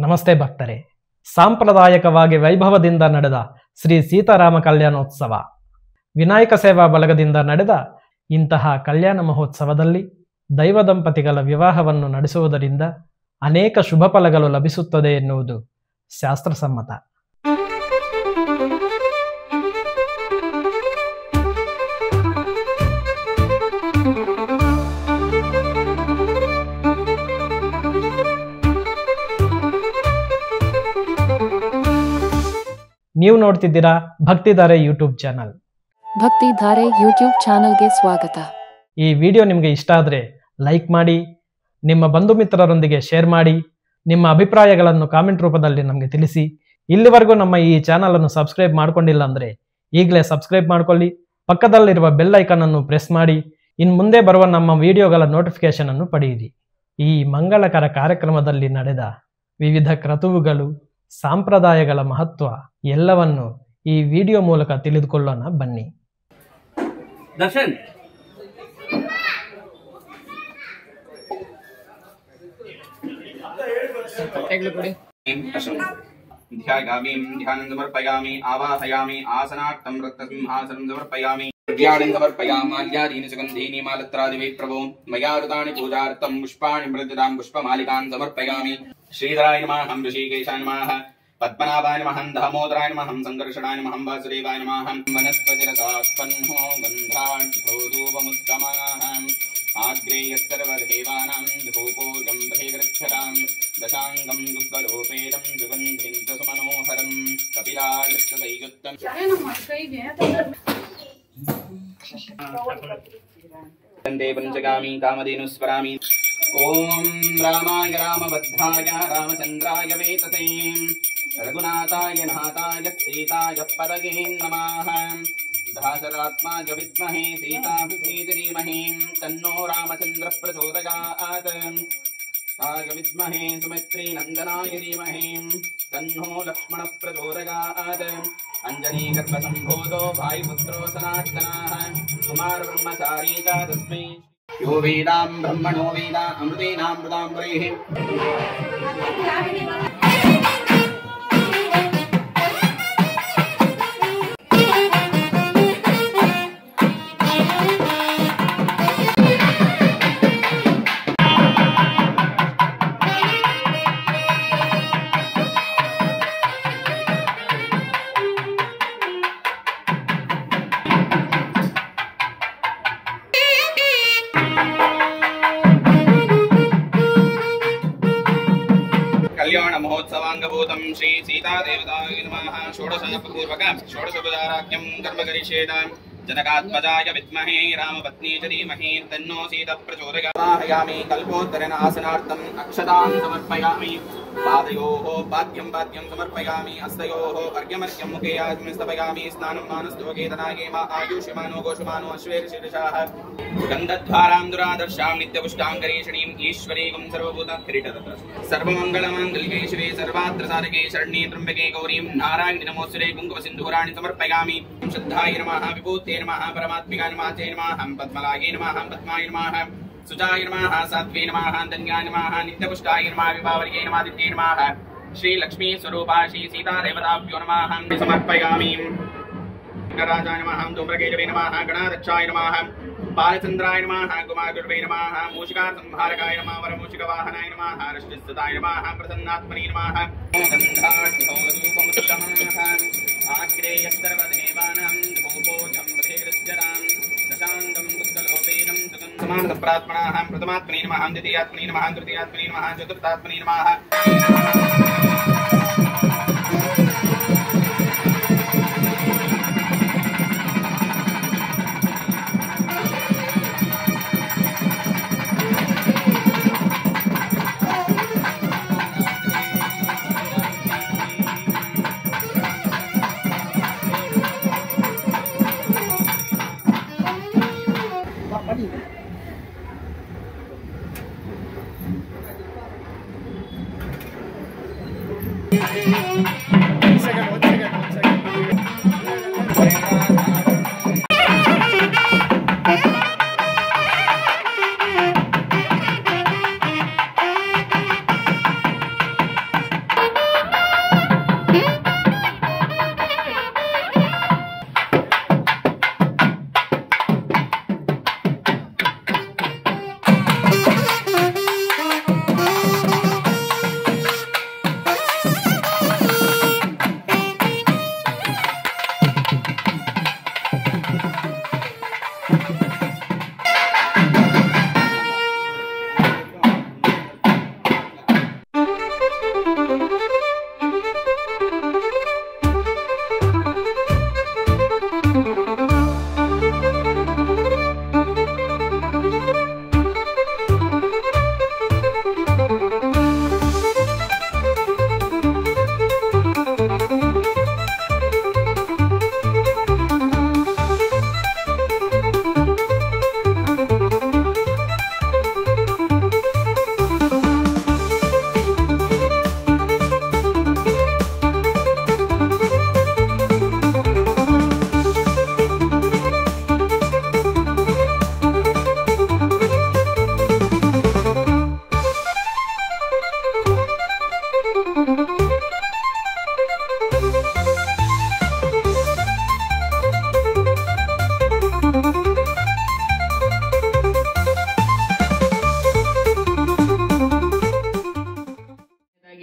ನಮಸ್ತೆ ಭಕ್ತರೇ. ಸಾಂಪ್ರದಾಯಿಕವಾಗಿ ವೈಭವದಿಂದ ನಡೆದ ಶ್ರೀ ಸೀತಾರಾಮ ಕಲ್ಯಾಣೋತ್ಸವ, ವಿನಾಯಕ ಸೇವಾ ಬಳಗದಿಂದ ನಡೆದ ಇಂತಹ ಕಲ್ಯಾಣ ಮಹೋತ್ಸವದಲ್ಲಿ ದೈವ ದಂಪತಿಗಳ ವಿವಾಹವನ್ನು ನಡೆಸುವುದರಿಂದ ಅನೇಕ ಶುಭ ಫಲಗಳು ಲಭಿಸುತ್ತದೆ ಎನ್ನುವುದು ಶಾಸ್ತ್ರಸಮ್ಮತ. ನೀವು ನೋಡ್ತಿದ್ದೀರಾ Bhaktidhare YouTube channel. Bhaktidhare YouTube ಚಾನಲ್ಗೆ ಸ್ವಾಗತ. ಈ ವಿಡಿಯೋ ನಿಮಗೆ ಇಷ್ಟ ಆದರೆ ಲೈಕ್ ಮಾಡಿ, ನಿಮ್ಮ ಬಂಧು ಮಿತ್ರರೊಂದಿಗೆ ಶೇರ್ ಮಾಡಿ, ನಿಮ್ಮ ಅಭಿಪ್ರಾಯಗಳನ್ನು ಕಾಮೆಂಟ್ ರೂಪದಲ್ಲಿ ನಮಗೆ ತಿಳಿಸಿ. ಇಲ್ಲಿವರೆಗೂ ನಮ್ಮ ಈ ಚಾನಲ್ ಅನ್ನು ಸಬ್ಸ್ಕ್ರೈಬ್ ಮಾಡ್ಕೊಂಡಿಲ್ಲ ಅಂದರೆ ಈಗಲೇ ಸಬ್ಸ್ಕ್ರೈಬ್ ಮಾಡ್ಕೊಳ್ಳಿ. ಪಕ್ಕದಲ್ಲಿರುವ ಬೆಲ್ ಐಕಾನ್ ಅನ್ನು ಪ್ರೆಸ್ ಮಾಡಿ ಇನ್ನು ಮುಂದೆ ಬರುವ ನಮ್ಮ ವಿಡಿಯೋಗಳ ನೋಟಿಫಿಕೇಶನ್ ಅನ್ನು ಪಡೆಯಿರಿ. ಈ ಮಂಗಳಕರ ಕಾರ್ಯಕ್ರಮದಲ್ಲಿ ನಡೆದ ವಿವಿಧ ಕ್ರತುವುಗಳು, ಸಂಪ್ರದಾಯಗಳ ಮಹತ್ವ ಎಲ್ಲವನ್ನು ಈ ವಿಡಿಯೋ ಮೂಲಕ ತಿಳಿದುಕೊಳ್ಳೋಣ ಬನ್ನಿ. ದರ್ಶನ್ ध्यायामि ध्यानं समर्पयामि आवाहयामि आसनार्थं रत्नसिंहासनं समर्पयामि द्रव्याणि समर्पयामि माल्यादीनि सुगन्धीनि मालत्रादिवै प्रभो मया कृतानि पूजार्थं पुष्पाणि मृदतां पुष्पमालिकान् समर्पयामि श्रीधराय नमः ऋषिकेशाय नमः पद्मनाभाय नमः दामोदराय नमः संकर्षणाय नमः वासुदेवाय नमः वनस्पतिरसात्पन्नो गन्धाढ्योधूपमुत्तमाः आग्रेयः सर्वदेवानां धूपोऽयं बहिर्गच्छतां दशाङ्गं दुग्धलोपेदं सुगन्धिं च सुमनोहरं कपिलाकृत्यदैयुक्तं वन्दे पञ्चगामी कामधेनुस्वरामि ॐ रामाय रामभद्राय रामचन्द्राय वेतसे रघुनाथाय नाथाय सीताय पदगे नमः दाशरात्माय विद्महे सीताभिः धीमहि तन्नो रामचन्द्रः प्रचोदयात् आय विद्महे सुमित्रीनन्दनाय धीमहि तन्नो लक्ष्मणः प्रचोदयात् अञ्जनीगर्भसम्भूतो वायुपुत्रो सनातनः कुमारब्रह्मचारी च तस्मै यो वेदां ब्रह्मणो वेदा अमृतेनामृतां वरेः कल्याण महोत्सवांगभूतं श्री सीता देवताय नमः षोडशपूर्वक षोडशोपचाराख्यं कर्म करिष्येत् जनकात्मजाय विद्महे रामपत्नी च धीमहि तन्नो सीता प्रचोदयात् आवाहयामि कल्पोत्तरेण आसनार्थम् अक्षतां समर्पयामि पादयोः पाद्यं समर्पयामि हस्तयोः अर्घ्यमर्घ्यं मुखे स्थापयामि स्नानं मानस्तोकेतनागे मा आयुष्यमानो गोषमानो अश्वेर्षिरशाः गन्धद्वारां दुरादर्शां नित्यपुष्टाङ्गरीषणीम् ईश्वरीं सर्वभूतकिरीटतत्र सर्वमङ्गलमाङ्गल्ये शिवे सर्वात्र साधके शरण्ये त्र्यम्बके गौरीं नारायणि नमोऽस्तुते कुङ्कुमसिन्दूराणि समर्पयामि श्रद्धाय नमः विभूते नमः परमात्मिकाय नमः ते नमः पद्मलाये नमः पद्माय नमः सुजाय नमः सात्वे नमः धन्याय नमः नित्यपुष्टाय नमः विभावर्ये नमः दित्ये नमः श्री लक्ष्मी स्वरूपा श्री सीता देवताभ्यो नमः समर्पयामि राजाय नमः धूम्रकेतवे नमः गणाध्यक्षाय नमः बालचन्द्राय नमः कुमारगुरवे नमः मूषिकासंहारकाय नमः वरमूषिकवाहनाय नमः रश्मिस्तुताय नमः प्रसन्नात्मने नमः गन्धाढ्योधूपमुत्तमाः आग्रेयः सर्वदेवानां धूपोऽयं बहिर्गच्छतां दशाङ्गं दुग्धलोपेदं समानसप्रात्मनाः प्रथमात्मने नमः द्वितीयात्मने नमः तृतीयात्मने नमः चतुर्थात्मने नमः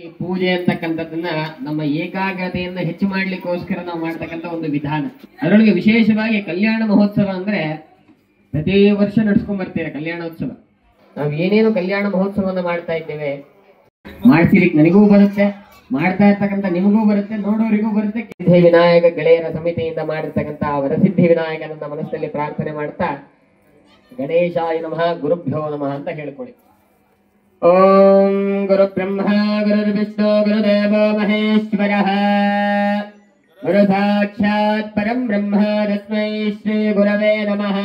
ಈ ಪೂಜೆ ಅಂತಕ್ಕಂಥದ್ದನ್ನ ನಮ್ಮ ಏಕಾಗ್ರತೆಯನ್ನ ಹೆಚ್ಚು ಮಾಡ್ಲಿಕ್ಕೋಸ್ಕರ ನಾವು ಮಾಡ್ತಕ್ಕಂಥ ಒಂದು ವಿಧಾನ. ಅದರೊಳಗೆ ವಿಶೇಷವಾಗಿ ಕಲ್ಯಾಣ ಮಹೋತ್ಸವ ಅಂದ್ರೆ ಪ್ರತಿ ವರ್ಷ ನಡ್ಸ್ಕೊಂಡ್ ಬರ್ತೀರಾ ಕಲ್ಯಾಣೋತ್ಸವ. ನಾವು ಏನೇನು ಕಲ್ಯಾಣ ಮಹೋತ್ಸವನ್ನ ಮಾಡ್ತಾ ಇದ್ದೇವೆ, ಮಾಡ್ಸಿಲಿಕ್ಕೆ ನನಗೂ ಬರುತ್ತೆ, ಮಾಡ್ತಾ ಇರ್ತಕ್ಕಂಥ ನಿಮಗೂ ಬರುತ್ತೆ, ನೋಡೋರಿಗೂ ಬರುತ್ತೆ. ಸಿದ್ಧಿ ವಿನಾಯಕ ಗೆಳೆಯರ ಸಮಿತಿಯಿಂದ ಮಾಡಿರ್ತಕ್ಕಂಥ ವರಸಿದ್ಧಿ ವಿನಾಯಕನನ್ನ ಮನಸ್ಸಲ್ಲಿ ಪ್ರಾರ್ಥನೆ ಮಾಡ್ತಾ ಗಣೇಶಾಯ ನಮಃ ಗುರುಭ್ಯೋ ನಮಃ ಅಂತ ಹೇಳ್ಕೊಳ್ಳಿ. ಓಂ ಗುರು ಬ್ರಹ್ಮ ಗುರು ವಿಷ್ಣು ಗುರುದೇವ ಮಹೇಶ್ವರ ಗುರು ಸಾಕ್ಷಾತ್ ಪರಂ ಬ್ರಹ್ಮ ತಸ್ಮೈ ಶ್ರೀ ಗುರವೇ ನಮಃ.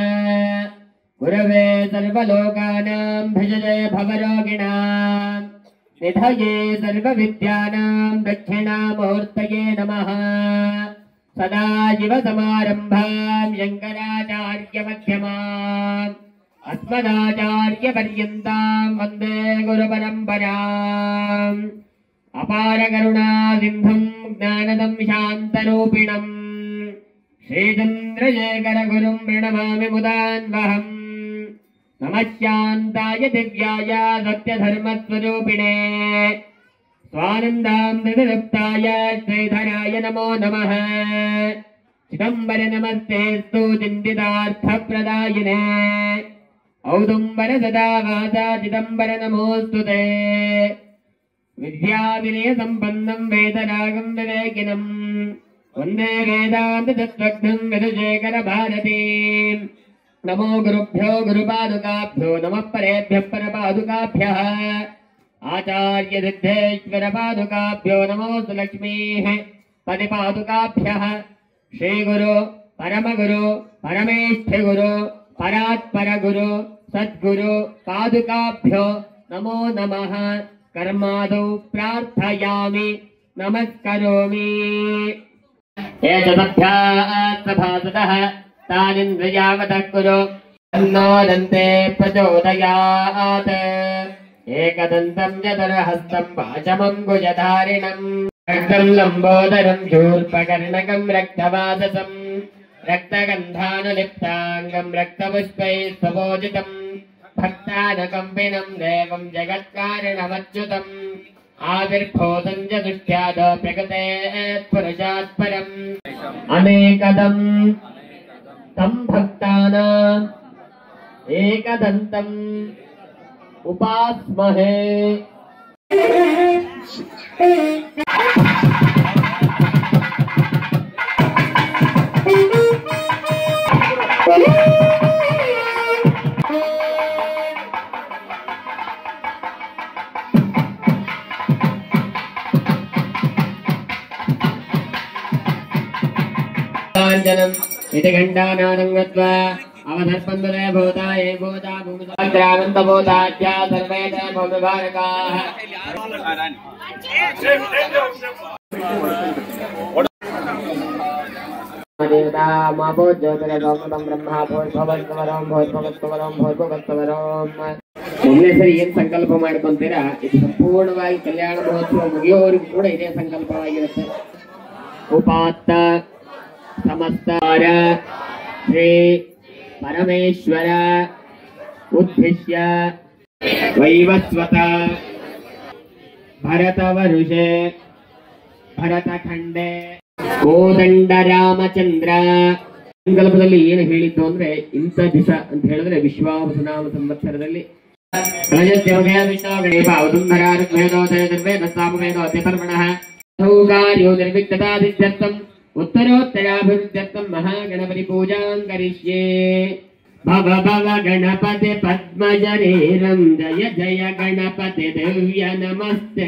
ಗುರವೇ ಸರ್ವಲೋಕಾನಾಂ ಭಜತೆ ಭವರೋಗಿಣಾಂ ನಿಧಯೇ ಸರ್ವವಿದ್ಯಾನಾಂ ದಕ್ಷಿಣಾಮೂರ್ತಯೇ ನಮಃ. ಸದಾಶಿವ ಸಮಾರಂಭಾಂ ಶಂಕರಾಚಾರ್ಯ ಮಧ್ಯಮಾಂ ಅಸ್ಮದಾಚಾರ್ಯ ಪರ್ಯಂತಾಂ ವಂದೇ ಗುರು ಪರಂಪರಾಂ. ಅಪಾರ ಕರುಣಾ ಸಿಂಧುಂ ಜ್ಞಾನದಂ ಶಾಂತರೂಪಿಣಂ ಶ್ರೀಚಂದ್ರಶೇಖರ ಗುರುಂ ಪ್ರಣಮಾಮಿ ಮುದಾನ್ವಹಂ. ನಮಃ ಶಾಂತಾಯ ದಿವ್ಯಾಯ ಸತ್ಯಧರ್ಮಸ್ವರೂಪಿಣೇ ಸ್ವಾನಂದಾಮೃತತೃಪ್ತಾಯ ಶ್ರೀಧರಾಯ ನಮೋ ನಮಃ. ಚಿದಂಬರ ನಮಸ್ತೆಸ್ತು ಚಿಂತಿತಾರ್ಥಪ್ರದಾಯಿನೇ ಔದುಂಬರ ಸದಾ ವಾಸ ಚಿದಂಬರ ನಮೋಸ್ತುತೇ. ವಿದ್ಯಾವಿನಯ ಸಂಪನ್ನಂ ವೇದರಾಗಂ ವಿವೇಕಿನಂ ವಂದೇ ವೇದಾಂತ ತತ್ವಜ್ಞಂ ಯದುಶೇಖರ ಭಾರತೀಂ. ನಮೋ ಗುರುಭ್ಯೋ ಗುರುಪಾದುಕಾಭ್ಯೋ ನಮಃ ಪರೇಭ್ಯಃ ಪರಪಾದುಕಾಭ್ಯಃ ಆಚಾರ್ಯ ಸಿದ್ಧೇಶ್ವರ ಪಾದುಕಾಭ್ಯೋ ನಮೋಸ್ತು ಲಕ್ಷ್ಮೀಃ ಪದಿಪಾದುಕಾಭ್ಯಃ. ಶ್ರೀ ಗುರು ಪರಮಗುರು ಪರಮೇಷ್ಠ ಗುರು ಪರಾತ್ಪರ ಗುರು ಸದ್ಗುರು ಪಾದುಕಾಭ್ಯೋ ನಮೋ ನಮಃ. ಕರ್ಮಾದೌ ಪ್ರಾರ್ಥಯಾಮಿ ನಮಸ್ಕರೋಮಿ. ಏತದಭ್ಯಾಸಭಾಸತಃ ತಾನಿಂದ್ರಿಯಾವತಃ ಕುರು ತನ್ನೋದಂತೆ ಪ್ರಚೋದಯಾತ್. ಏಕದಂತಂ ಚತುರ್ಹಸ್ತಂ ಪಾಶಮಂಗುಜಧಾರಿಣಂ ರಕ್ತಂ ಲಂಬೋದರಂ ಶೂರ್ಪಕರ್ಣಕಂ ರಕ್ತವಾಸಸಂ ರಕ್ತಗಂಧಾನುಲಿಪ್ತಾಂಗಂ ರಕ್ತಪುಷ್ಪೈಃ ಸ್ವಭೋಜಿತಂ ಭಕ್ತಾನಕಂಪಿನಂ ದೇವಂ ಜಗತ್ಕಾರಣಮಚ್ಯುತಂ ಆವಿರ್ಭೂತಂ ಚ ದುಷ್ಟ್ಯಾದ ಪ್ರಕೃತೆ ಪುರುಷಾತ್ ಪರಂ. ಅನೇಕದಂ ತಂ ಭಕ್ತಾನಾಂ ಏಕದಂತಂ ಉಪಾಸ್ಮಹೇ. इति घण्टानादं गत्वा अवधर्पन्दते भूताय भूता भूमिसाग्रानन्दभूताद्या सर्वे च भूमिभारकाः. देवता मापो ज्योतिरगौतम ब्रह्मा भूर्भुवस्वरं भूर्भुवस्वरं भूर्भुवस्वरं. ಒಮ್ಮೆ ಸರಿ ಏನ್ ಸಂಕಲ್ಪ ಮಾಡ್ಕೊಂತೀರಾ, ಇದು ಸಂಪೂರ್ಣವಾಗಿ ಕಲ್ಯಾಣ ಮಹೋತ್ಸವ ಮುಗಿಯೋವರೆಗೂ ಕೂಡ ಇದೇ ಸಂಕಲ್ಪವಾಗಿರುತ್ತೆ. ಉಪಾತ್ತ ಸಮಸ್ತಾರ ಶ್ರೀ ಪರಮೇಶ್ವರ ಉದ್ದಿಶ್ಯ ವೈವಸ್ವತ ಭರತವರುಷೆ ಭರತಖಂಡೆ ಕೋದಂಡ ರಾಮಚಂದ್ರ. ಸಂಕಲ್ಪದಲ್ಲಿ ಏನು ಹೇಳಿದ್ದು ಅಂದ್ರೆ, ಇಂಥ ದಿವಸ ಅಂತ ಹೇಳಿದ್ರೆ ವಿಶ್ವಾವಸುನಾಮ ಸಂವತ್ಸರದಲ್ಲಿ उत्तरोत्तराभिवृद्ध्यर्थं महागणपति पूजां करिष्ये. भव भव गणपति पद्मशरीरं जय जय गणपति दिव्य नमस्ते.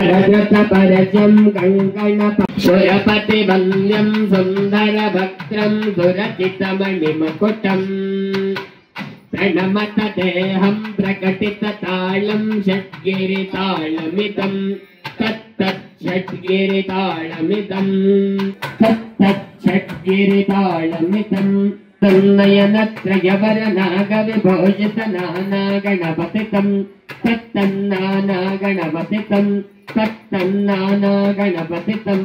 रजतपरशं कङ्कणपशुरपति वन्द्यं सुन्दर भक्त्रं सुरचितमणिमकुटम् प्रणमत देहं प्रकटिततालं षड्गिरितालमिदं तत्तत् षड्गिरितालमिदं षड्गिरितालमिदं तन्नयनत्रयवरनागविभूषितनानागणपतितं तत्तन्नानागणपतितं तत्तन्नानागणपतितं.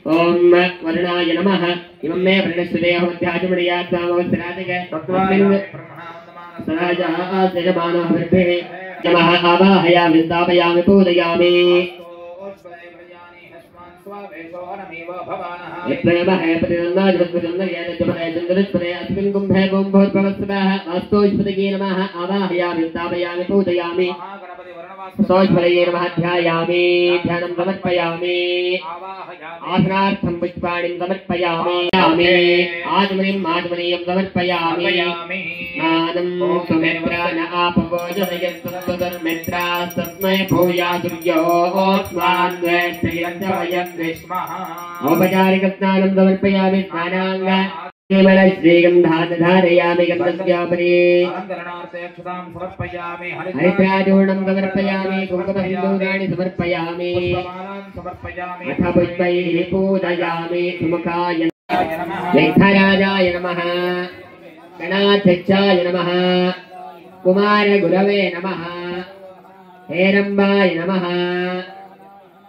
ओम वर्णाय नमः. इमं मे प्रणश्यते अहमध्याचमणियात् सामवत्सरादिके सदाजाः सेजमानः वृद्धिः नमः आवाहयामि स्थापयामि पूजयामि यत्नमः प्रतिनन्दाजपतिनन्दयेन अस्मिन् कुम्भे कुम्भोद्भवस्वः वास्तोष्पतये नमः आवाहयामि स्थापयामि पूजयामि सोष्पतये नमः ध्यायामि ध्यानं समर्पयामि आसनार्थं पुष्पाणिं समर्पयामि आत्मनिम् आत्मनीयं समर्पयामि स्नानं सुमित्रा न आपवो जनयन्तुर्मित्रा तस्मै भूया सूर्योऽस्मान् वयं विस्मः औपचारिकस्नानं समर्पयामि स्नानाङ्ग श्रीगन्धान् धारयामि गन्धस्यापरि हरिद्राचूर्णं समर्पयामि कुङ्कुमसिन्दूराणि समर्पयामि अथ पुष्पैः पूजयामि सुमुखाय विघ्नराजाय नमः गणाध्यक्षाय नमः कुमारगुरवे नमः हेरम्बाय नमः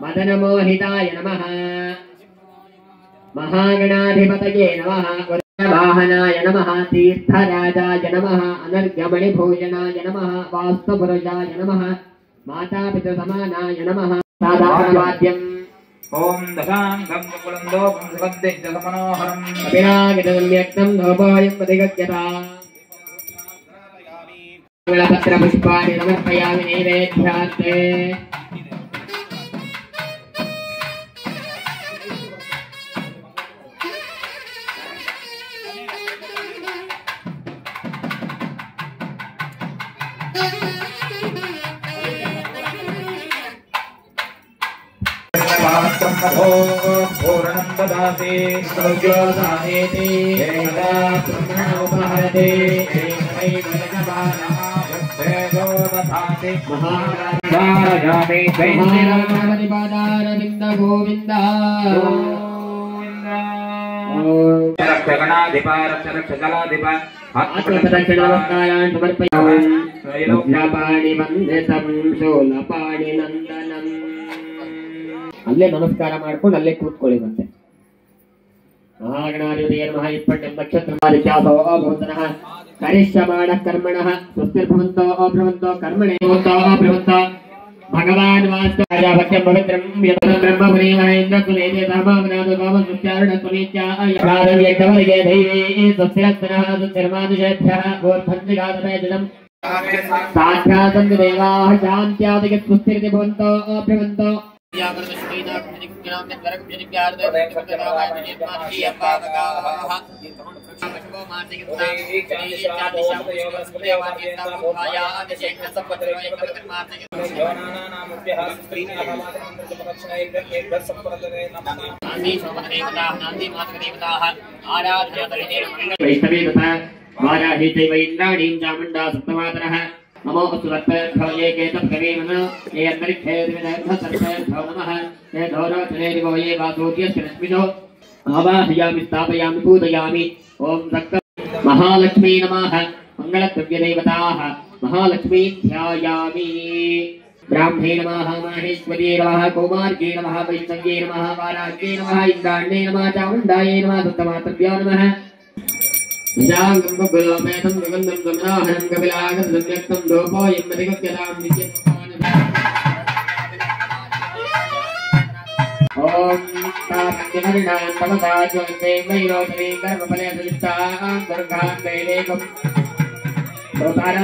मदनमोहिताय नमः महागणाधिपतये नमः वाहनाय नमः तीर्थराजाय नमः अनर्घ्यमणिभूषणाय नमः वास्तुपुरुषाय नमः मातापितृसमानाय नमः साधारणवाद्यम् ओम दशांगं कुलंदोपं सुगन्धिजलमनोहरं अभिरागितसम्यक्तं धोपायं प्रतिगच्छता मंगलपत्रपुष्पाणि समर्पयामि नैवेद्यार्थे पूर्णं ददाति सौज्योदानेति एकदा ब्रह्मणोपहरते महाराजामि महाराजपतिपादारविन्द गोविन्द रक्षगणाधिपा रक्षजलाधिप आत्मप्रदक्षिणनमस्कारान् समर्पयामि वज्रपाणिवन्दितं शूलपाणिनन्दनम् ಅಲ್ಲೇ ನಮಸ್ಕಾರ ಮಾಡ್ಕೊಂಡು ಅಲ್ಲೇ ಕೂತ್ಕೊಳ್ಳಿ ಮತ್ತೆ ಮಹಾಗಣಾಧಿಪತಿಯೇ ನಮಃ ಇಪ್ಪಟ್ಟಂ ನಕ್ಷತ್ರಮಾದಿತ್ಯಾಸೋ ಅಭವಂತನಃ ಕರಿಷ್ಯಮಾಣ ಕರ್ಮಣಃ ಸ್ವಸ್ತಿರ್ಭವಂತೋ ಅಭ್ರವಂತೋ ಕರ್ಮಣೇ ಭವಂತೋ ಅಭ್ರವಂತೋ ಭಗವಾನ್ ವಾಸ್ತವ್ಯಭಕ್ತ್ಯಂ ಪವಿತ್ರಂ ಯತಃ ಬ್ರಹ್ಮ ಮುನಿ ಮಹೇಂದ್ರ ಕುಲೇಜೆ ಧರ್ಮಾವನಾದು ಗಾಮಸುಚ್ಚಾರಣ ಕುಲೀಚ್ಯಾಯವ್ಯಗ್ಧವರಿಗೆ ದೈವೇ ಸ್ವಸ್ತಿರಸ್ತನಃ ಸುತ್ತಿರ್ಮಾನುಷೇಭ್ಯಃ ಗೋರ್ಭಂಜಿಗಾತಮೇಜನಂ ಸಾಧ್ಯಾಸಂತು ದೇವಾಃ ಶಾಂತ್ಯಾದಿಗೆ ಸ್ವಸ್ತಿರಿತಿ ಭವಂತೋ ಅಭ್ರವಂತೋ इंद्राणीं चामुण्डा सप्तमातरः नमो सुरत्पेभ्यो ये केतपकवीमन ये अन्तरिक्षेर्विदग्धसर्पेभ्यो नमः ये धौरचलेरिवो ये वासोद्यस्य रश्मिषो आवाहयामि स्थापयामि पूजयामि ॐ सक्त महालक्ष्मी नमः मङ्गलद्रव्यदेवताः महालक्ष्मी ध्यायामि ब्राह्मे नमः माहेश्वर्ये नमः कौमार्ये नमः वैष्णव्ये नमः वाराह्ये नमः इन्द्राण्ये नमः चामुण्डायै नमः दत्तमातृभ्यो नमः विजांगं गुगलोपेतं सुगन्धं समनाहनं कपिलागं सम्यक्तं दोपोयं प्रतिगच्छतां नित्यं ओम तापन्यवर्णां तमसा ज्वलन्ते वैरोधने कर्मफले सुयुक्तां दुर्गां वैदेकं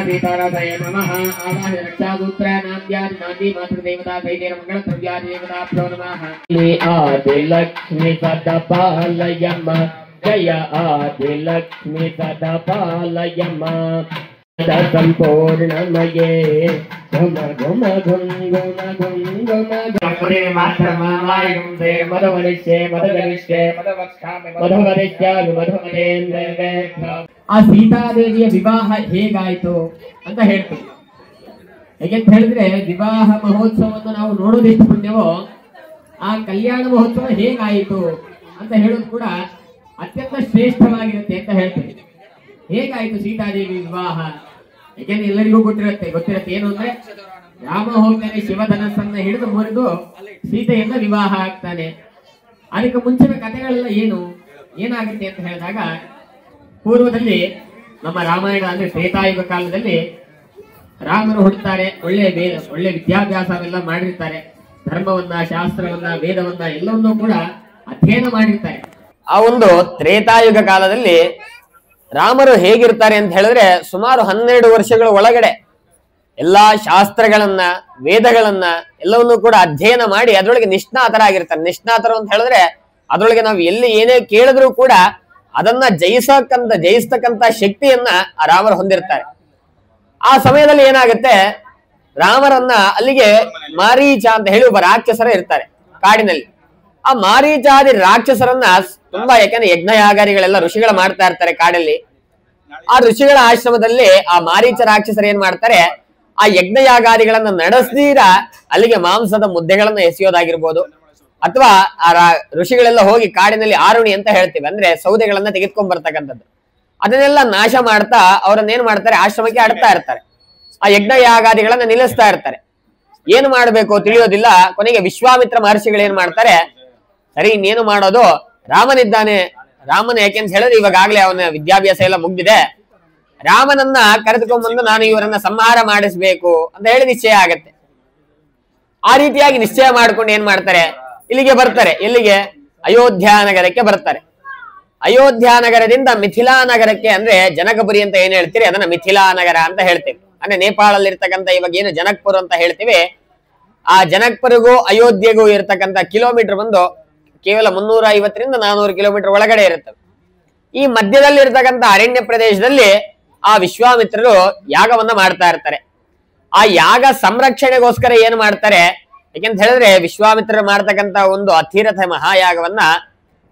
सीताराधय नमः आवाहय रक्षासूत्राणां व्याधिनान्दी मातृदेवता सहितेन मङ्गलद्रव्यादिदेवताभ्यो नमः आदिलक्ष्मी सदपालयम् जय आदिलक्ष्मी सदा पालयम संपूर्णमये घुम घुम घुम घुम घुम घुम घुरे मात्रमायं ते मधुवरिष्ये मधुवरिष्ये मधुवरिष्यामि मधुवरेन्द्रे ಆ ಸೀತಾದೇವಿಯ ವಿವಾಹ ಹೇಗಾಯಿತು ಅಂತ ಹೇಳ್ತೀವಿ. ಹೇಗೆಂತ ಹೇಳಿದ್ರೆ ವಿವಾಹ ಮಹೋತ್ಸವವನ್ನು ನಾವು ನೋಡೋದೆಷ್ಟು ಪುಣ್ಯವೋ ಆ ಕಲ್ಯಾಣ ಮಹೋತ್ಸವ ಹೇಗಾಯಿತು ಅಂತ ಹೇಳೋದು ಕೂಡ ಅತ್ಯಂತ ಶ್ರೇಷ್ಠವಾಗಿರುತ್ತೆ ಅಂತ ಹೇಳ್ತೀವಿ. ಹೇಗಾಯಿತು ಸೀತಾದೇವಿ ವಿವಾಹ? ಯಾಕೆಂದ್ರೆ ಎಲ್ಲರಿಗೂ ಗೊತ್ತಿರುತ್ತೆ ಏನು ಅಂದ್ರೆ ರಾಮ ಹೋಗ್ತಾನೆ ಶಿವಧನಸ್ಸನ್ನ ಹಿಡಿದು ಮುರಿದು ಸೀತೆಯನ್ನ ವಿವಾಹ ಆಗ್ತಾನೆ. ಅದಕ್ಕೆ ಮುಂಚಿನ ಕಥೆಗಳೆಲ್ಲ ಏನಾಗುತ್ತೆ ಅಂತ ಹೇಳಿದಾಗ, ಪೂರ್ವದಲ್ಲಿ ನಮ್ಮ ರಾಮಾಯಣ ಅಂದ್ರೆ ತ್ರೇತಾಯುಗ ಕಾಲದಲ್ಲಿ ರಾಮರು ಹುಡ್ತಾರೆ, ಒಳ್ಳೆ ವಿದ್ಯಾಭ್ಯಾಸವೆಲ್ಲ ಮಾಡಿರ್ತಾರೆ, ಧರ್ಮವನ್ನ, ಶಾಸ್ತ್ರವನ್ನ, ವೇದವನ್ನ ಎಲ್ಲವನ್ನೂ ಕೂಡ ಅಧ್ಯಯನ ಮಾಡಿರ್ತಾರೆ. ಆ ಒಂದು ತ್ರೇತಾಯುಗ ಕಾಲದಲ್ಲಿ ರಾಮರು ಹೇಗಿರ್ತಾರೆ ಅಂತ ಹೇಳಿದ್ರೆ ಸುಮಾರು 12 ವರ್ಷಗಳ ಒಳಗಡೆ ಎಲ್ಲಾ ಶಾಸ್ತ್ರಗಳನ್ನ, ವೇದಗಳನ್ನ ಎಲ್ಲವನ್ನೂ ಕೂಡ ಅಧ್ಯಯನ ಮಾಡಿ ಅದ್ರೊಳಗೆ ನಿಷ್ಣಾತರಾಗಿರ್ತಾರೆ. ನಿಷ್ಣಾತರು ಅಂತ ಹೇಳಿದ್ರೆ ಅದ್ರೊಳಗೆ ನಾವು ಎಲ್ಲಿ ಏನೇ ಕೇಳಿದ್ರು ಕೂಡ ಅದನ್ನ ಜಯಿಸ್ತಕ್ಕಂತ ಶಕ್ತಿಯನ್ನ ಆ ರಾಮರು ಹೊಂದಿರ್ತಾರೆ. ಆ ಸಮಯದಲ್ಲಿ ಏನಾಗುತ್ತೆ, ರಾಮರನ್ನ ಅಲ್ಲಿಗೆ ಮಾರೀಚ ಅಂತ ಹೇಳಿ ಒಬ್ಬ ರಾಕ್ಷಸರ ಇರ್ತಾರೆ ಕಾಡಿನಲ್ಲಿ. ಆ ಮಾರೀಚಾದಿ ರಾಕ್ಷಸರನ್ನ ತುಂಬಾ, ಯಾಕಂದ್ರೆ ಯಜ್ಞಯಾಗಾದಿಗಳೆಲ್ಲ ಋಷಿಗಳು ಮಾಡ್ತಾ ಇರ್ತಾರೆ ಕಾಡಲ್ಲಿ. ಆ ಋಷಿಗಳ ಆಶ್ರಮದಲ್ಲಿ ಆ ಮಾರೀಚ ರಾಕ್ಷಸರು ಏನ್ ಮಾಡ್ತಾರೆ, ಆ ಯಜ್ಞಯಾಗಾದಿಗಳನ್ನ ನಡೆಸ್ದೀರ ಅಲ್ಲಿಗೆ ಮಾಂಸದ ಮುದ್ದೆಗಳನ್ನ ಎಸೆಯೋದಾಗಿರ್ಬೋದು, ಅಥವಾ ಆ ಋಷಿಗಳೆಲ್ಲ ಹೋಗಿ ಕಾಡಿನಲ್ಲಿ ಆರುಣಿ ಅಂತ ಹೇಳ್ತೀವಿ, ಅಂದ್ರೆ ಸೌದೆಗಳನ್ನ ತೆಗೆದುಕೊಂಡ್ ಬರ್ತಕ್ಕಂಥದ್ದು, ಅದನ್ನೆಲ್ಲ ನಾಶ ಮಾಡ್ತಾ ಅವ್ರನ್ನೇನ್ ಮಾಡ್ತಾರೆ, ಆಶ್ರಮಕ್ಕೆ ಆಡ್ತಾ ಇರ್ತಾರೆ. ಆ ಯಜ್ಞಯಾಗಾದಿಗಳನ್ನ ನಿಲ್ಲಿಸ್ತಾ ಇರ್ತಾರೆ. ಏನ್ ಮಾಡ್ಬೇಕು ತಿಳಿಯೋದಿಲ್ಲ. ಕೊನೆಗೆ ವಿಶ್ವಾಮಿತ್ರ ಮಹರ್ಷಿಗಳು ಏನ್ ಮಾಡ್ತಾರೆ, ಸರಿ ಇನ್ನೇನು ಮಾಡೋದು, ರಾಮನಿದ್ದಾನೆ, ರಾಮನ ಯಾಕೆಂತ ಹೇಳಿದ್ರೆ ಇವಾಗಲೇ ಅವನ ವಿದ್ಯಾಭ್ಯಾಸ ಎಲ್ಲ ಮುಗ್ದಿದೆ, ರಾಮನನ್ನ ಕರೆದುಕೊಂಡ್ಬಂದು ನಾನು ಇವರನ್ನ ಸಂಹಾರ ಮಾಡಿಸ್ಬೇಕು ಅಂತ ಹೇಳಿ ನಿಶ್ಚಯ ಆಗತ್ತೆ. ಆ ರೀತಿಯಾಗಿ ನಿಶ್ಚಯ ಮಾಡ್ಕೊಂಡು ಏನ್ ಮಾಡ್ತಾರೆ, ಇಲ್ಲಿಗೆ ಬರ್ತಾರೆ. ಎಲ್ಲಿಗೆ? ಅಯೋಧ್ಯ ನಗರಕ್ಕೆ ಬರ್ತಾರೆ. ಅಯೋಧ್ಯ ನಗರದಿಂದ ಮಿಥಿಲಾ ನಗರಕ್ಕೆ, ಅಂದ್ರೆ ಜನಕಪುರಿ ಅಂತ ಏನ್ ಹೇಳ್ತೀರಿ ಅದನ್ನ ಮಿಥಿಲಾ ನಗರ ಅಂತ ಹೇಳ್ತೀವಿ. ಅಂದ್ರೆ ನೇಪಾಳಲ್ಲಿ ಇರ್ತಕ್ಕಂಥ ಇವಾಗ ಏನು ಜನಕ್ಪುರ ಅಂತ ಹೇಳ್ತೀವಿ, ಆ ಜನಕ್ಪುರಿಗೂ ಅಯೋಧ್ಯೆಗೂ ಇರ್ತಕ್ಕಂಥ ಕಿಲೋಮೀಟರ್ ಬಂದು ಕೇವಲ 350ರಿಂದ 400 ಕಿಲೋಮೀಟರ್ ಒಳಗಡೆ ಇರುತ್ತವೆ. ಈ ಮಧ್ಯದಲ್ಲಿ ಇರ್ತಕ್ಕಂಥ ಅರಣ್ಯ ಪ್ರದೇಶದಲ್ಲಿ ಆ ವಿಶ್ವಾಮಿತ್ರರು ಯಾಗವನ್ನ ಮಾಡ್ತಾ ಇರ್ತಾರೆ. ಆ ಯಾಗ ಸಂರಕ್ಷಣೆಗೋಸ್ಕರ ಏನ್ ಮಾಡ್ತಾರೆ, ಯಾಕೆಂತ ಹೇಳಿದ್ರೆ ವಿಶ್ವಾಮಿತ್ರರು ಮಾಡ್ತಕ್ಕಂಥ ಒಂದು ಅತಿರಥ ಮಹಾಯಾಗವನ್ನ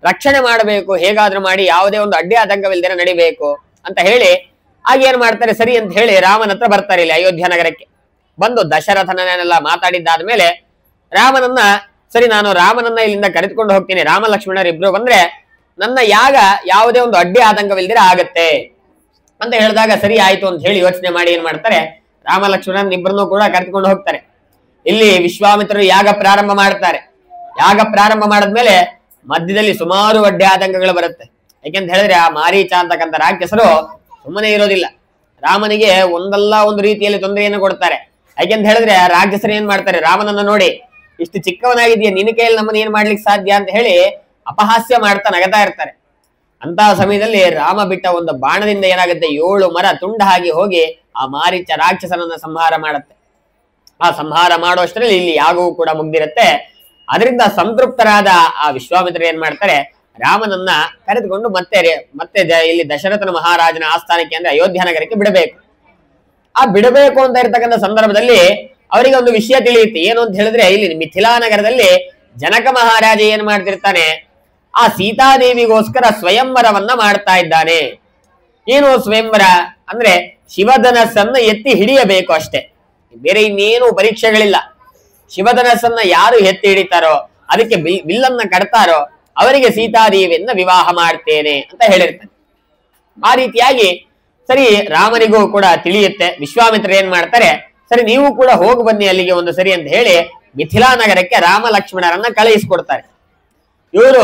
ರಕ್ಷಣೆ ಮಾಡಬೇಕು, ಹೇಗಾದ್ರೂ ಮಾಡಿ ಯಾವುದೇ ಒಂದು ಅಡ್ಡಿ ಆತಂಕವಿಲ್ಲದೆ ನಡಿಬೇಕು ಅಂತ ಹೇಳಿ ಆಗ ಏನ್ ಮಾಡ್ತಾರೆ, ಸರಿ ಅಂತ ಹೇಳಿ ರಾಮನ ಹತ್ರ ಬರ್ತಾರೆ ಇಲ್ಲಿ ಅಯೋಧ್ಯ ನಗರಕ್ಕೆ. ಬಂದು ದಶರಥನನ್ನೆಲ್ಲ ಮಾತಾಡಿದ್ದಾದ್ಮೇಲೆ ರಾಮನನ್ನ, ಸರಿ ನಾನು ರಾಮನನ್ನ ಇಲ್ಲಿಂದ ಕರೆದುಕೊಂಡು ಹೋಗ್ತೀನಿ, ರಾಮ ಲಕ್ಷ್ಮಣರಿಬ್ರು ಬಂದ್ರೆ ನನ್ನ ಯಾಗ ಯಾವುದೇ ಒಂದು ಅಡ್ಡಿ ಆತಂಕವಿಲ್ದಿರ ಆಗತ್ತೆ ಅಂತ ಹೇಳಿದಾಗ ಸರಿ ಆಯ್ತು ಅಂತ ಹೇಳಿ ಯೋಚನೆ ಮಾಡಿ ಏನ್ ಮಾಡ್ತಾರೆ, ರಾಮ ಲಕ್ಷ್ಮಣನ್ ಇಬ್ಬರನ್ನು ಕೂಡ ಕರೆದುಕೊಂಡು ಹೋಗ್ತಾರೆ. ಇಲ್ಲಿ ವಿಶ್ವಾಮಿತ್ರರು ಯಾಗ ಪ್ರಾರಂಭ ಮಾಡ್ತಾರೆ. ಯಾಗ ಪ್ರಾರಂಭ ಮಾಡಿದ್ಮೇಲೆ ಮಧ್ಯದಲ್ಲಿ ಸುಮಾರು ಅಡ್ಡಿ ಆತಂಕಗಳು ಬರುತ್ತೆ. ಯಾಕೆಂತ ಹೇಳಿದ್ರೆ ಆ ಮಾರೀಚ ಅಂತಕ್ಕಂಥ ರಾಕ್ಷಸರು ಸುಮ್ಮನೆ ಇರೋದಿಲ್ಲ, ರಾಮನಿಗೆ ಒಂದಲ್ಲ ಒಂದು ರೀತಿಯಲ್ಲಿ ತೊಂದರೆಯನ್ನು ಕೊಡ್ತಾರೆ. ಯಾಕೆಂತ ಹೇಳಿದ್ರೆ ಆ ರಾಕ್ಷಸರು ಏನ್ ಮಾಡ್ತಾರೆ, ರಾಮನನ್ನ ನೋಡಿ ಇಷ್ಟು ಚಿಕ್ಕವನಾಗಿದೆಯಾ, ನಿನ್ನ ಕೈಯಲ್ಲಿ ನಮ್ಮನ್ನ ಏನ್ ಮಾಡ್ಲಿಕ್ಕೆ ಸಾಧ್ಯ ಅಂತ ಹೇಳಿ ಅಪಹಾಸ್ಯ ಮಾಡ್ತಾ ನಗತಾ ಇರ್ತಾರೆ. ಅಂತಹ ಸಮಯದಲ್ಲಿ ರಾಮ ಬಿಟ್ಟ ಒಂದು ಬಾಣದಿಂದ ಏನಾಗುತ್ತೆ, 7 ಮರ ತುಂಡ ಹಾಗೆ ಹೋಗಿ ಆ ಮಾರೀಚ ರಾಕ್ಷಸನನ್ನ ಸಂಹಾರ ಮಾಡುತ್ತೆ. ಆ ಸಂಹಾರ ಮಾಡುವಷ್ಟರಲ್ಲಿ ಇಲ್ಲಿ ಯಾಗವೂ ಕೂಡ ಮುಗ್ದಿರುತ್ತೆ. ಅದರಿಂದ ಸಂತೃಪ್ತರಾದ ಆ ವಿಶ್ವಾಮಿತ್ರರು ಏನ್ ಮಾಡ್ತಾರೆ, ರಾಮನನ್ನ ಕರೆದುಕೊಂಡು ಮತ್ತೆ ಇಲ್ಲಿ ದಶರಥನ ಮಹಾರಾಜನ ಆಸ್ಥಾನಕ್ಕೆ, ಅಂದ್ರೆ ಅಯೋಧ್ಯ ನಗರಕ್ಕೆ ಬಿಡಬೇಕು. ಆ ಬಿಡಬೇಕು ಅಂತ ಇರ್ತಕ್ಕಂಥ ಸಂದರ್ಭದಲ್ಲಿ ಅವರಿಗೆ ಒಂದು ವಿಷಯ ತಿಳಿಯುತ್ತೆ. ಏನು ಅಂತ ಹೇಳಿದ್ರೆ, ಇಲ್ಲಿ ಮಿಥಿಲಾ ನಗರದಲ್ಲಿ ಜನಕ ಮಹಾರಾಜ ಏನ್ ಮಾಡ್ತಿರ್ತಾನೆ, ಆ ಸೀತಾದೇವಿಗೋಸ್ಕರ ಸ್ವಯಂವರವನ್ನ ಮಾಡ್ತಾ ಇದ್ದಾನೆ. ಏನು ಸ್ವಯಂವರ ಅಂದ್ರೆ ಶಿವಧನಸ್ಸನ್ನ ಎತ್ತಿ ಹಿಡಿಯಬೇಕು ಅಷ್ಟೇ, ಬೇರೆ ಇನ್ನೇನು ಪರೀಕ್ಷೆಗಳಿಲ್ಲ. ಶಿವಧನಸ್ಸನ್ನ ಯಾರು ಎತ್ತಿ ಹಿಡಿತಾರೋ, ಅದಕ್ಕೆ ಬಿಲ್ಲನ್ನ ಕಟ್ತಾರೋ ಅವರಿಗೆ ಸೀತಾದೇವಿಯನ್ನ ವಿವಾಹ ಮಾಡ್ತೇನೆ ಅಂತ ಹೇಳಿರ್ತಾನೆ. ಆ ರೀತಿಯಾಗಿ ಸರಿ ರಾಮನಿಗೂ ಕೂಡ ತಿಳಿಯುತ್ತೆ. ವಿಶ್ವಾಮಿತ್ರ ಏನ್ ಮಾಡ್ತಾರೆ, ಸರಿ ನೀವು ಕೂಡ ಹೋಗಿ ಬನ್ನಿ ಅಲ್ಲಿಗೆ ಒಂದು ಸರಿ ಅಂತ ಹೇಳಿ ಮಿಥಿಲಾ ನಗರಕ್ಕೆ ರಾಮ ಲಕ್ಷ್ಮಣರನ್ನ ಕಳುಹಿಸಿಕೊಡ್ತಾರೆ. ಇವರು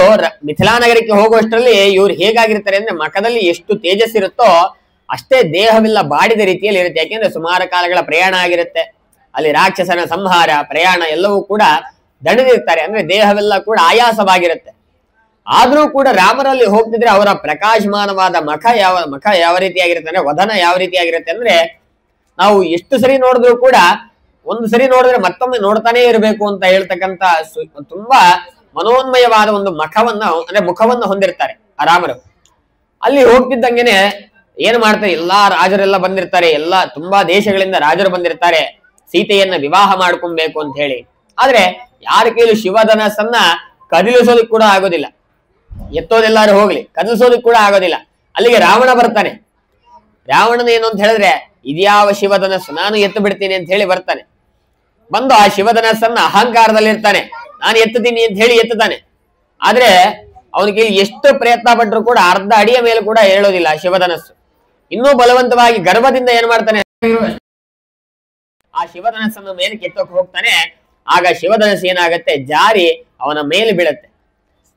ಮಿಥಿಲಾ ನಗರಕ್ಕೆ ಹೋಗುವಷ್ಟರಲ್ಲಿ ಇವ್ರು ಹೇಗಾಗಿರ್ತಾರೆ ಅಂದ್ರೆ, ಮಖದಲ್ಲಿ ಎಷ್ಟು ತೇಜಸ್ಸಿರುತ್ತೋ ಅಷ್ಟೇ ದೇಹವೆಲ್ಲ ಬಾಡಿದ ರೀತಿಯಲ್ಲಿ ಇರುತ್ತೆ. ಯಾಕೆಂದ್ರೆ ಸುಮಾರು ಕಾಲಗಳ ಪ್ರಯಾಣ ಆಗಿರುತ್ತೆ. ಅಲ್ಲಿ ರಾಕ್ಷಸನ ಸಂಹಾರ, ಪ್ರಯಾಣ ಎಲ್ಲವೂ ಕೂಡ ದಣಿದಿರ್ತಾರೆ. ಅಂದ್ರೆ ದೇಹವೆಲ್ಲ ಕೂಡ ಆಯಾಸವಾಗಿರುತ್ತೆ. ಆದ್ರೂ ಕೂಡ ರಾಮರಲ್ಲಿ ಹೋಗ್ತಿದ್ರೆ ಅವರ ಪ್ರಕಾಶಮಾನವಾದ ಮುಖ ಯಾವ ರೀತಿಯಾಗಿರುತ್ತೆ ಅಂದ್ರೆ, ವದನ ಯಾವ ರೀತಿಯಾಗಿರುತ್ತೆ ಅಂದ್ರೆ, ನಾವು ಎಷ್ಟು ಸರಿ ನೋಡಿದ್ರು ಕೂಡ ಒಂದು ಸರಿ ನೋಡಿದ್ರೆ ಮತ್ತೊಮ್ಮೆ ನೋಡ್ತಾನೆ ಇರಬೇಕು ಅಂತ ಹೇಳ್ತಕ್ಕಂತ ತುಂಬಾ ಮನೋನ್ಮಯವಾದ ಒಂದು ಮುಖವನ್ನ ಹೊಂದಿರ್ತಾರೆ ಆ ರಾಮರು. ಅಲ್ಲಿ ಹೋಗ್ತಿದ್ದಂಗೆನೆ ಏನ್ ಮಾಡ್ತಾರೆ, ಎಲ್ಲಾ ರಾಜರೆಲ್ಲ ಬಂದಿರ್ತಾರೆ, ಎಲ್ಲಾ ತುಂಬಾ ದೇಶಗಳಿಂದ ರಾಜರು ಬಂದಿರ್ತಾರೆ, ಸೀತೆಯನ್ನ ವಿವಾಹ ಮಾಡ್ಕೊಬೇಕು ಅಂತ ಹೇಳಿ. ಆದ್ರೆ ಯಾರ ಕೈಲೂ ಶಿವಧನಸ್ಸನ್ನ ಕದಿಲಿಸೋದಕ್ಕೆ ಕೂಡ ಆಗೋದಿಲ್ಲ. ಎತ್ತೋದೆಲ್ಲಾರು ಹೋಗ್ಲಿ, ಕದಿಲಿಸೋದಕ್ಕೆ ಕೂಡ ಆಗೋದಿಲ್ಲ. ಅಲ್ಲಿಗೆ ರಾವಣ ಬರ್ತಾನೆ. ರಾವಣನ ಏನು ಅಂತ ಹೇಳಿದ್ರೆ, ಇದ್ಯಾವ ಶಿವಧನಸ್ಸು, ನಾನು ಎತ್ತು ಬಿಡ್ತೀನಿ ಅಂತ ಹೇಳಿ ಬರ್ತಾನೆ. ಬಂದು ಆ ಶಿವಧನಸ್ಸನ್ನ ಅಹಂಕಾರದಲ್ಲಿ ಇರ್ತಾನೆ, ನಾನು ಎತ್ತುತ್ತೀನಿ ಅಂತ ಹೇಳಿ ಎತ್ತುತ್ತಾನೆ. ಆದ್ರೆ ಅವನಿಗೆ ಎಷ್ಟು ಪ್ರಯತ್ನ ಪಟ್ಟರು ಕೂಡ ಅರ್ಧ ಅಡಿಯ ಮೇಲೆ ಕೂಡ ಹೇಳೋದಿಲ್ಲ ಆ ಶಿವಧನಸ್ಸು. ಇನ್ನೂ ಬಲವಂತವಾಗಿ ಗರ್ಭದಿಂದ ಏನ್ ಮಾಡ್ತಾನೆ, ಆ ಶಿವಧನಸ್ಸನ್ನು ಮೇಲೆ ಕೆತ್ತೋಕೆ ಹೋಗ್ತಾನೆ. ಆಗ ಶಿವಧನಸ್ಸು ಏನಾಗತ್ತೆ, ಜಾರಿ ಅವನ ಮೇಲೆ ಬೀಳುತ್ತೆ.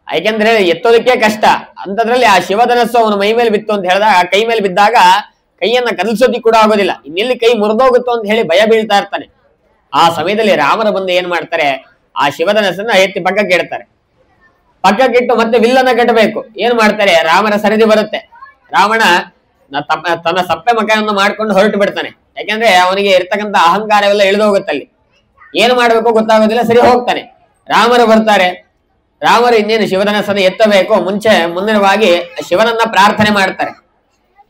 ಯಾಕೆಂದ್ರೆ ಎತ್ತೋದಕ್ಕೆ ಕಷ್ಟ, ಅಂತದ್ರಲ್ಲಿ ಆ ಶಿವಧನಸ್ಸು ಅವನ ಮೈ ಮೇಲೆ ಬಿತ್ತು ಅಂತ ಹೇಳಿದಾಗ, ಕೈ ಮೇಲೆ ಬಿದ್ದಾಗ ಕೈಯನ್ನ ಕದಲಿಸೋದಿಕ್ ಕೂಡ ಆಗೋದಿಲ್ಲ, ಇನ್ನೆಲ್ಲಿ ಕೈ ಮುರಿದೋಗುತ್ತೋ ಅಂತ ಹೇಳಿ ಭಯ ಬೀಳ್ತಾ ಇರ್ತಾನೆ. ಆ ಸಮಯದಲ್ಲಿ ರಾಮರ ಬಂದು ಏನ್ ಮಾಡ್ತಾರೆ, ಆ ಶಿವಧನಸ್ಸನ್ನ ಎತ್ತಿ ಪಕ್ಕಕ್ಕೆ ಇಡ್ತಾರೆ. ಪಕ್ಕಕ್ಕಿಟ್ಟು ಮತ್ತೆ ವಿಲ್ಲನ್ನ ಕಟ್ಟಬೇಕು. ಏನ್ ಮಾಡ್ತಾರೆ, ರಾಮರ ಸರದಿ ಬರುತ್ತೆ. ರಾವಣ ತನ್ನ ಸಪ್ಪೆ ಮಕವನ್ನು ಮಾಡ್ಕೊಂಡು ಹೊರಟು ಬಿಡ್ತಾನೆ. ಯಾಕಂದ್ರೆ ಅವನಿಗೆ ಇರ್ತಕ್ಕಂಥ ಅಹಂಕಾರವೆಲ್ಲ ಇಳಿದು ಹೋಗುತ್ತಲ್ಲಿ, ಏನು ಮಾಡ್ಬೇಕು ಗೊತ್ತಾಗೋದಿಲ್ಲ, ಸರಿ ಹೋಗ್ತಾನೆ. ರಾಮರು ಬರ್ತಾರೆ. ರಾಮರು ಇನ್ನೇನು ಶಿವಧನಸ್ಸನ್ನು ಎತ್ತಬೇಕು, ಮುಂದಿನವಾಗಿ ಶಿವನನ್ನ ಪ್ರಾರ್ಥನೆ ಮಾಡ್ತಾರೆ.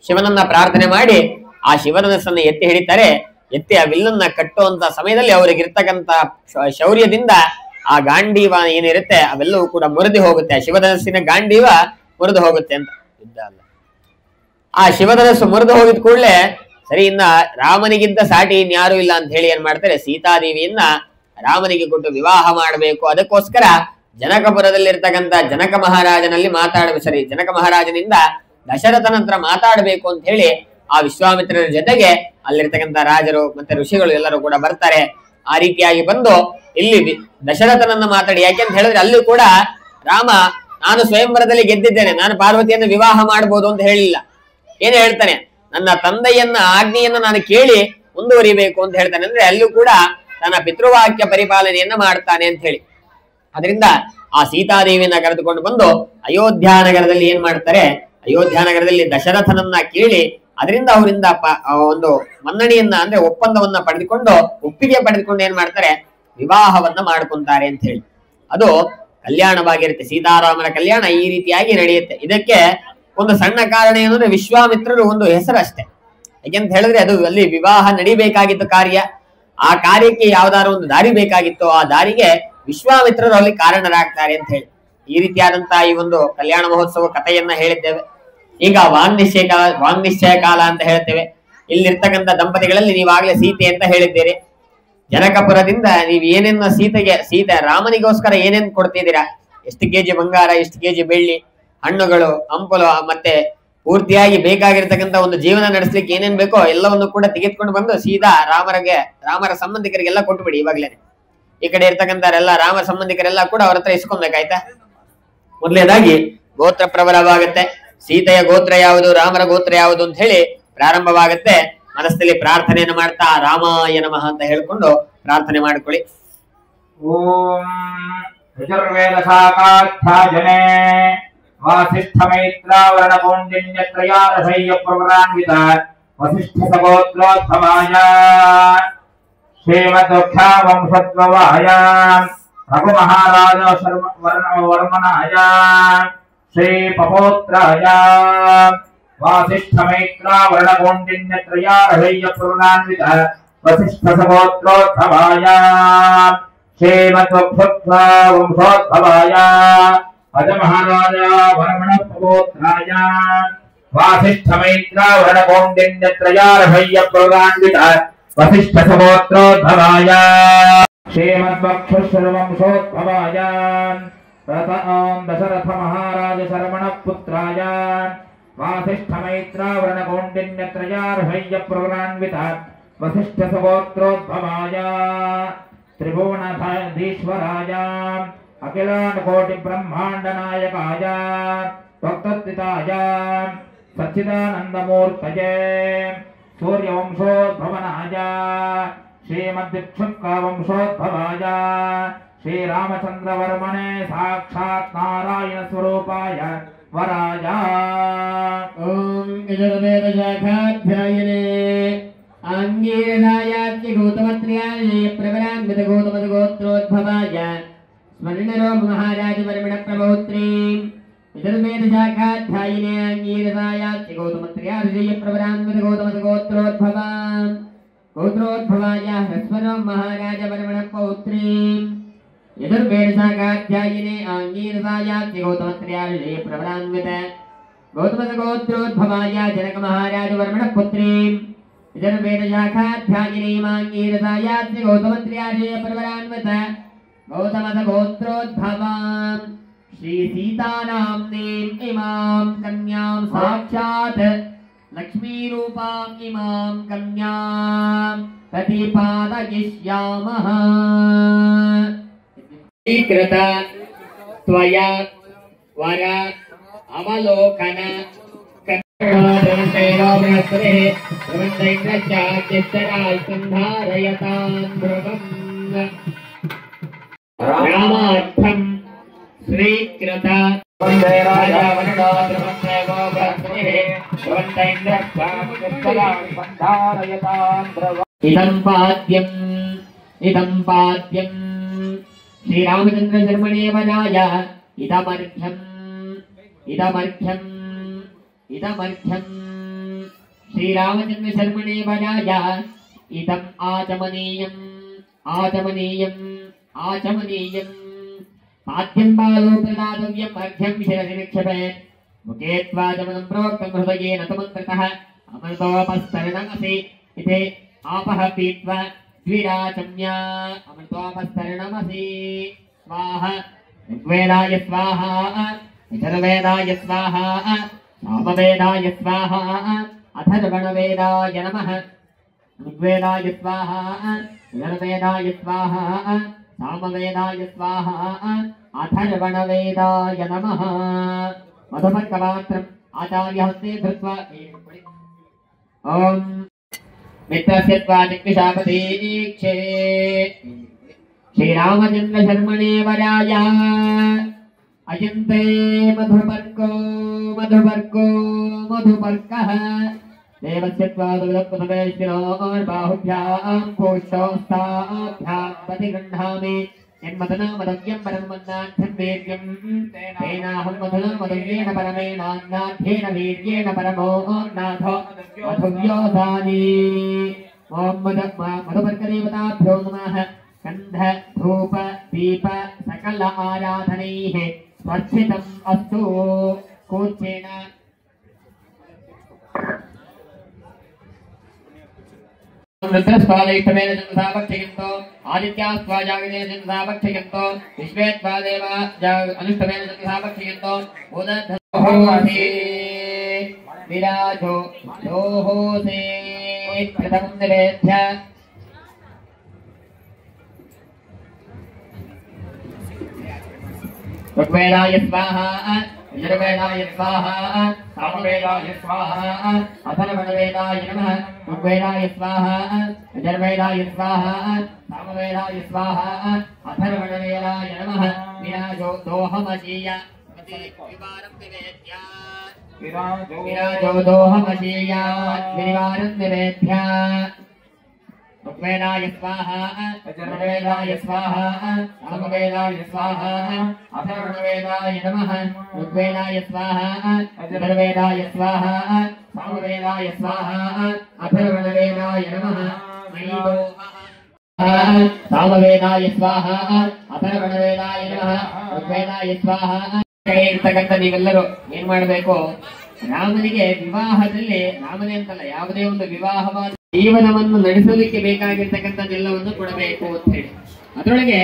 ಶಿವನನ್ನ ಪ್ರಾರ್ಥನೆ ಮಾಡಿ ಆ ಶಿವಧನಸ್ಸನ್ನು ಎತ್ತಿ ಹಿಡಿತಾರೆ. ಎತ್ತಿ ಆ ವಿಲ್ಲನ್ನ ಕಟ್ಟುವಂತ ಸಮಯದಲ್ಲಿ ಅವ್ರಿಗೆ ಇರ್ತಕ್ಕಂಥ ಶೌರ್ಯದಿಂದ ಆ ಗಾಂಡೀವ ಏನಿರುತ್ತೆ ಅವೆಲ್ಲವೂ ಕೂಡ ಮುರಿದು ಹೋಗುತ್ತೆ. ಆ ಶಿವಧನಸ್ಸಿನ ಗಾಂಡೀವ ಮುರಿದು ಹೋಗುತ್ತೆ ಅಂತ ಯುದ್ಧ ಅಲ್ಲ. ಆ ಶಿವಧನಸ್ಸು ಮುರಿದು ಹೋಗಿದ ಕೂಡಲೇ ಸರಿ, ಇನ್ನ ರಾಮನಿಗಿಂತ ಸಾಟಿ ಇನ್ಯಾರು ಇಲ್ಲ ಅಂತ ಹೇಳಿ ಏನ್ ಮಾಡ್ತಾರೆ, ಸೀತಾದೇವಿಯನ್ನ ರಾಮನಿಗೆ ಕೊಟ್ಟು ವಿವಾಹ ಮಾಡಬೇಕು. ಅದಕ್ಕೋಸ್ಕರ ಜನಕಪುರದಲ್ಲಿರ್ತಕ್ಕಂಥ ಜನಕ ಮಹಾರಾಜನಿಂದ ದಶರಥನ ಹತ್ರ ಮಾತಾಡಬೇಕು ಅಂತ ಹೇಳಿ ಆ ವಿಶ್ವಾಮಿತ್ರರ ಜೊತೆಗೆ ಅಲ್ಲಿರ್ತಕ್ಕಂಥ ರಾಜರು ಮತ್ತೆ ಋಷಿಗಳು ಎಲ್ಲರೂ ಕೂಡ ಬರ್ತಾರೆ. ಆ ರೀತಿಯಾಗಿ ಬಂದು ಇಲ್ಲಿ ದಶರಥನನ್ನ ಮಾತಾಡಿ, ಯಾಕೆಂತ ಹೇಳಿದ್ರೆ ಅಲ್ಲಿ ಕೂಡ ರಾಮ ನಾನು ಸ್ವಯಂವರದಲ್ಲಿ ಗೆದ್ದಿದ್ದೇನೆ, ನಾನು ಪಾರ್ವತಿಯನ್ನು ವಿವಾಹ ಮಾಡಬಹುದು ಅಂತ ಹೇಳಿಲ್ಲ. ಏನ್ ಹೇಳ್ತಾನೆ, ನನ್ನ ತಂದೆಯನ್ನ ಆಜ್ಞೆಯನ್ನ ನಾನು ಕೇಳಿ ಮುಂದುವರಿಬೇಕು ಅಂತ ಹೇಳ್ತಾನೆ. ಅಂದ್ರೆ ಅಲ್ಲೂ ಕೂಡ ತನ್ನ ಪಿತೃವಾಕ್ಯ ಪರಿಪಾಲನೆಯನ್ನ ಮಾಡ್ತಾನೆ ಅಂತ ಹೇಳಿ. ಅದರಿಂದ ಆ ಸೀತಾದೇವಿಯನ್ನ ಕರೆದುಕೊಂಡು ಬಂದು ಅಯೋಧ್ಯ ನಗರದಲ್ಲಿ ಏನ್ ಮಾಡ್ತಾರೆ, ಅಯೋಧ್ಯ ನಗರದಲ್ಲಿ ದಶರಥನನ್ನ ಕೇಳಿ ಅದರಿಂದ ಅವರಿಂದ ಒಂದು ಮನ್ನಣೆಯನ್ನ ಅಂದ್ರೆ ಒಪ್ಪಂದವನ್ನ ಪಡೆದುಕೊಂಡು ಒಪ್ಪಿಗೆ ಪಡೆದುಕೊಂಡು ಏನ್ ಮಾಡ್ತಾರೆ, ವಿವಾಹವನ್ನ ಮಾಡ್ಕೊಂತಾರೆ ಅಂತ ಹೇಳಿ. ಅದು ಕಲ್ಯಾಣವಾಗಿರುತ್ತೆ. ಸೀತಾರಾಮನ ಕಲ್ಯಾಣ ಈ ರೀತಿಯಾಗಿ ನಡೆಯುತ್ತೆ. ಇದಕ್ಕೆ ಒಂದು ಸಣ್ಣ ಕಾರಣ ಏನಂದ್ರೆ ವಿಶ್ವಾಮಿತ್ರರು ಒಂದು ಹೆಸರಷ್ಟೇ. ಯಾಕೆಂತ ಹೇಳಿದ್ರೆ ಅದು ಅಲ್ಲಿ ವಿವಾಹ ನಡಿಬೇಕಾಗಿತ್ತು ಕಾರ್ಯ, ಆ ಕಾರ್ಯಕ್ಕೆ ಯಾವ್ದಾದ್ರು ಒಂದು ದಾರಿ ಬೇಕಾಗಿತ್ತು, ಆ ದಾರಿಗೆ ವಿಶ್ವಾಮಿತ್ರರು ಅಲ್ಲಿ ಕಾರಣರಾಗ್ತಾರೆ ಅಂತ ಹೇಳಿ ಈ ರೀತಿಯಾದಂತಹ ಈ ಒಂದು ಕಲ್ಯಾಣ ಮಹೋತ್ಸವ ಕಥೆಯನ್ನ ಹೇಳಿದ್ದೇವೆ. ಈಗ ವಾಂಗ್ನಿಶ್ಚಯ ಕಾಲ ಅಂತ ಹೇಳ್ತೇವೆ. ಇಲ್ಲಿರ್ತಕ್ಕಂಥ ದಂಪತಿಗಳಲ್ಲಿ ನೀವಾಗ್ಲೇ ಸೀತೆ ಅಂತ ಹೇಳಿದ್ದೀರಿ. ಜನಕಪುರದಿಂದ ನೀವ್ ಏನೇನ ಸೀತೆ ರಾಮನಿಗೋಸ್ಕರ ಏನೇನ್ ಕೊಡ್ತಿದ್ದೀರಾ, ಎಷ್ಟು ಕೆಜಿ ಬಂಗಾರ, ಎಷ್ಟು ಕೆಜಿ ಬೆಳ್ಳಿ, ಹಣ್ಣುಗಳು, ಹಂಪಲು, ಮತ್ತೆ ಪೂರ್ತಿಯಾಗಿ ಬೇಕಾಗಿರ್ತಕ್ಕಂಥ ಒಂದು ಜೀವನ ನಡೆಸಲಿಕ್ಕೆ ಏನೇನ್ ಬೇಕೋ ಎಲ್ಲವನ್ನು ಕೂಡ ತೆಗೆದುಕೊಂಡು ಬಂದು ಸೀದಾ ರಾಮರ ಸಂಬಂಧಿಕರಿಗೆಲ್ಲ ಕೊಟ್ಟುಬಿಡಿ. ಇವಾಗ್ಲೇನೆ ಈ ಕಡೆ ಇರ್ತಕ್ಕಂಥವರೆಲ್ಲ ರಾಮ ಸಂಬಂಧಿಕರೆಲ್ಲ ಕೂಡ ಅವ್ರ ಹತ್ರ ಇಸ್ಕೊಬೇಕಾಯ್ತಾ. ಮೊದಲನೇದಾಗಿ ಗೋತ್ರ ಪ್ರಬಲವಾಗುತ್ತೆ. ಸೀತೆಯ ಗೋತ್ರ ಯಾವುದು, ರಾಮರ ಗೋತ್ರ ಯಾವುದು ಅಂತ ಹೇಳಿ ಪ್ರಾರಂಭವಾಗುತ್ತೆ. ಮನಸ್ಸಲ್ಲಿ ಪ್ರಾರ್ಥನೆಯನ್ನು ಮಾಡ್ತಾ ರಾಮಾಯ ನಮಃ ಅಂತ ಹೇಳ್ಕೊಂಡು ಪ್ರಾರ್ಥನೆ ಮಾಡ್ಕೊಳ್ಳಿ. ಓಂ ಯಜುರ್ವೇದ ಶಾಖಾಧ್ಯಾಯನೆ ವಾಸಿಷ್ಠ ಮೈತ್ರ ವರ್ಣ ಕೌಂಡಿನ್ಯತ್ರಯಾರಸಯ್ಯ ಪ್ರವರಾನ್ವಿತ ವಸಿಷ್ಠ ಸಗೋತ್ರೋದ್ಭವಾಯ ಶ್ರೀಮದ್ ವಂಶದ್ಭವಾಯ ರಘು ಮಹಾರಾಜ ವರ್ಮನಾಯ ಶ್ರೀ ಪಪೋತ್ರಾಯ ವಾಸಿಷ್ಠ ಮೈತ್ರ ವರ್ಣ ಕೌಂಡಿನ್ಯತ್ರಯಾರಸಯ್ಯ ಪ್ರವರಾನ್ವಿತ ವಸಿಷ್ಠ ಸಗೋತ್ರೋದ್ಭವಾಯ ಶ್ರೀಮದ್ ವಂಶೋದ್ಭವಾಯ ಅಜ ಮಹಾರಾಜ ವರ್ಮಣ ಪಪೋತ್ರಾಯ ವಾಸಿಷ್ಠ ಮೈತ್ರ ವರ್ಣ ಕೌಂಡಿನ್ಯತ್ರಯಾರಸಯ್ಯ ಪ್ರವರಾನ್ವಿತ ವಸಿಷ್ಠ ಸಗೋತ್ರೋದ್ಭವಾಯ ಶ್ರೀಮದ್ವಂಶೋದ್ಭವಾಯ ದಶರಥ ಮಹಾರಾಜ ಶರಮಣ ಪುತ್ರಾಯ ವಾಸಿಷ್ಠ ಮೈತ್ರ ವರ್ಣ ಕೌಂಡಿನ್ಯತ್ರಯಾರಸಯ್ಯ ಪ್ರವರಾನ್ವಿತ ವಸಿಷ್ಠ ಸಗೋತ್ರೋದ್ಭವಾಯ ತ್ರಿಭುವನಾಧೀಶ್ವರಾಯ ಅಖಿಲಾಂಡಕೋಟಿ ಬ್ರಹ್ಮಾಂಡ ನಾಯಕಾಯ ಭಕ್ತಸ್ಥಿತಾಯ ಸಚ್ಚಿದಾನಂದಮೂರ್ತಯೇ ಸೂರ್ಯವಂಶೋದ್ಭವನಾಯ ಶ್ರೀಮದ್ವಿಕ್ಷುಕ್ಕಾವಂಶೋದ್ಭವಾಯ ಶ್ರೀರಾಮಚಂದ್ರವರ್ಮಣೆ ಸಾಕ್ಷಾತ್ ನಾರಾಯಣ ಸ್ವರೂಪಾಯ ವರಾಯ. ಓಂ ಯಜುರ್ವೇದ ಶಾಖಾಧ್ಯಾಯನೇ ಆಂಗೀರಸಾಯಾತ್ಯ ಗೌತಮತ್ರ್ಯಾಯ ಪ್ರವರಾನ್ವಿತ ಗೌತಮದ ಗೋತ್ರೋದ್ಭವಾಯ ಸ್ಮರಣರೋ ಮಹಾರಾಜ ವರ್ಮಣ ಪ್ರಭೌತ್ರೀ ಯಜುರ್ವೇದ ಶಾಖಾಧ್ಯಾಯಿನೇ ಆಂಗೀರಸಾಯಾತ್ಯ ಗೌತಮತ್ರ್ಯಾಯ ಪ್ರವರಾನ್ವಿತ ಗೌತಮದ ಗೋತ್ರೋದ್ಭವಾಯ ಹ್ರಸ್ವರೋ ಮಹಾರಾಜ ವರ್ಮಣ ಪೌತ್ರೀ ಯಜುರ್ವೇದ ಶಾಖಾಧ್ಯಾಯಿನೇ ಆಂಗೀರಸಾಯಾತ್ಯ ಗೌತಮತ್ರ್ಯಾಯ ಪ್ರವರಾನ್ವಿತ ಗೌತಮದ ಗೋತ್ರೋದ್ಭವಾಯ ಜನಕ ಮಹಾರಾಜ ವರ್ಮಣ ಪುತ್ರೀ ಯಜುರ್ವೇದ ಶಾಖಾಧ್ಯಾಯಿನೇ ಆಂಗೀರಸಾಯಾತ್ಯ ಗೌತಮತ್ರ್ಯಾಯ ಪ್ರವರಾನ್ವಿತ ಗೌತಮದ ಗೋತ್ರೋದ್ಭವಾಂ ಶ್ರೀ ಸೀತಾನಾಮ್ನೀಂ ಇಮಾಂ ಕನ್ಯಾಂ ಸಾಕ್ಷಾತ್ ಲಕ್ಷ್ಮೀ ರೂಪಾಂ ಇಮಾಂ ಕನ್ಯಾಂ ಪ್ರತಿಪಾದಯಿಷ್ಯಾಮಃ. ಸ್ವೀಕೃತ ತ್ವಯಾ ವರ ಅವಲೋಕನ रामार्थं श्रीकृत वन्दे राजावरणो द्रवन्देवो ब्रह्मणे इदं पाद्यं श्रीरामचन्द्र शर्मणे वराय इदमर्घ्यं श्रीरामचन्द्र शर्मणे वराय इदम् आचमनीयम् पाद्यं बालो प्रदातव्यम् अर्घ्यं शिरसि निक्षेपेत् मुखे त्वाचमनं प्रोक्तं हृदयेन तुमन्त्रतः अमृतोपस्तरणमसि इति आपः पीत्वा द्विराचम्या अमृतोपस्तरणमसि स्वाहा ऋग्वेदाय स्वाहा यजुर्वेदाय स्वाहा सामवेदाय स्वाहा अथर्वणवेदाय नमः ऋग्वेदाय स्वाहा यजुर्वेदाय स्वाहा सामवेदाय स्वाहा अथर्वणवेदाय नमः मधुपर्कपात्रम् आचार्यहस्ते धृत्वा ॐ मित्रस्य त्वादिक्विशापतीक्षे श्रीरामचन्द्र शर्मणे वराय अयन्ते मधुपर्कः देवस्य त्वादुलपदवेश्विनोर्बाहुभ्यां पुष्टोस्ताभ्यां प्रतिगृह्णामि यन्मदनामदव्यं परं मन्नाथ्यं वीर्यं तेनाहं मदव्येन परमेणान्नाथ्येन वीर्येण परमो नाथो मधुव्योधानि ॐ मधुपर्कदेवताभ्यो नमः गन्ध धूप दीप सकल आराधनैः स्वर्चितम् अस्तु कूर्चेन रुद्रस्वादैष्टवेन चन्द्रसापक्षयन्तो आदित्यास्वाजागरेण चन्द्रसापक्षयन्तो विश्वेत्वादेव अनुष्टवेन चन्द्रसापक्षयन्तो उदधोहोसे विराजो दोहोसे प्रथमं निवेद्य ऋग्वेदाय स्वाहा यजुर्वेदाय स्वाहा सामवेदाय स्वाहा अथर्वणवेदाय नमः ऋग्वेदाय स्वाहा यजुर्वेदाय स्वाहा सामवेदाय स्वाहा अथर्वणवेदाय नमः विराजो दोहमजीय विराजो दोहमजीय विनिवारं निवेद्य ऋग्वेदाय स्वाहा यजुर्वेदाय स्वाहा सामवेदाय स्वाहा अथर्वणवेदाय नमः ऋग्वेदाय स्वाहा यजुर्वेदाय स्वाहा सामवेदाय स्वाहा अथर्वणवेदाय नमः सामवेदाय स्वाहा अथर्वणवेदाय नमः ऋग्वेदाय स्वाहा ಇರ್ತಕ್ಕಂಥ ನೀವೆಲ್ಲರೂ ಏನ್ ಮಾಡಬೇಕು, ರಾಮನಿಗೆ ವಿವಾಹದಲ್ಲಿ, ರಾಮನೇ ಅಂತಲ್ಲ ಯಾವುದೇ ಒಂದು ವಿವಾಹವಾದ ಜೀವನವನ್ನು ನಡೆಸಲಿಕ್ಕೆ ಬೇಕಾಗಿರ್ತಕ್ಕಂಥದ್ದೆಲ್ಲವನ್ನು ಕೊಡಬೇಕು ಅಂತ ಹೇಳಿ ಅದರೊಳಗೆ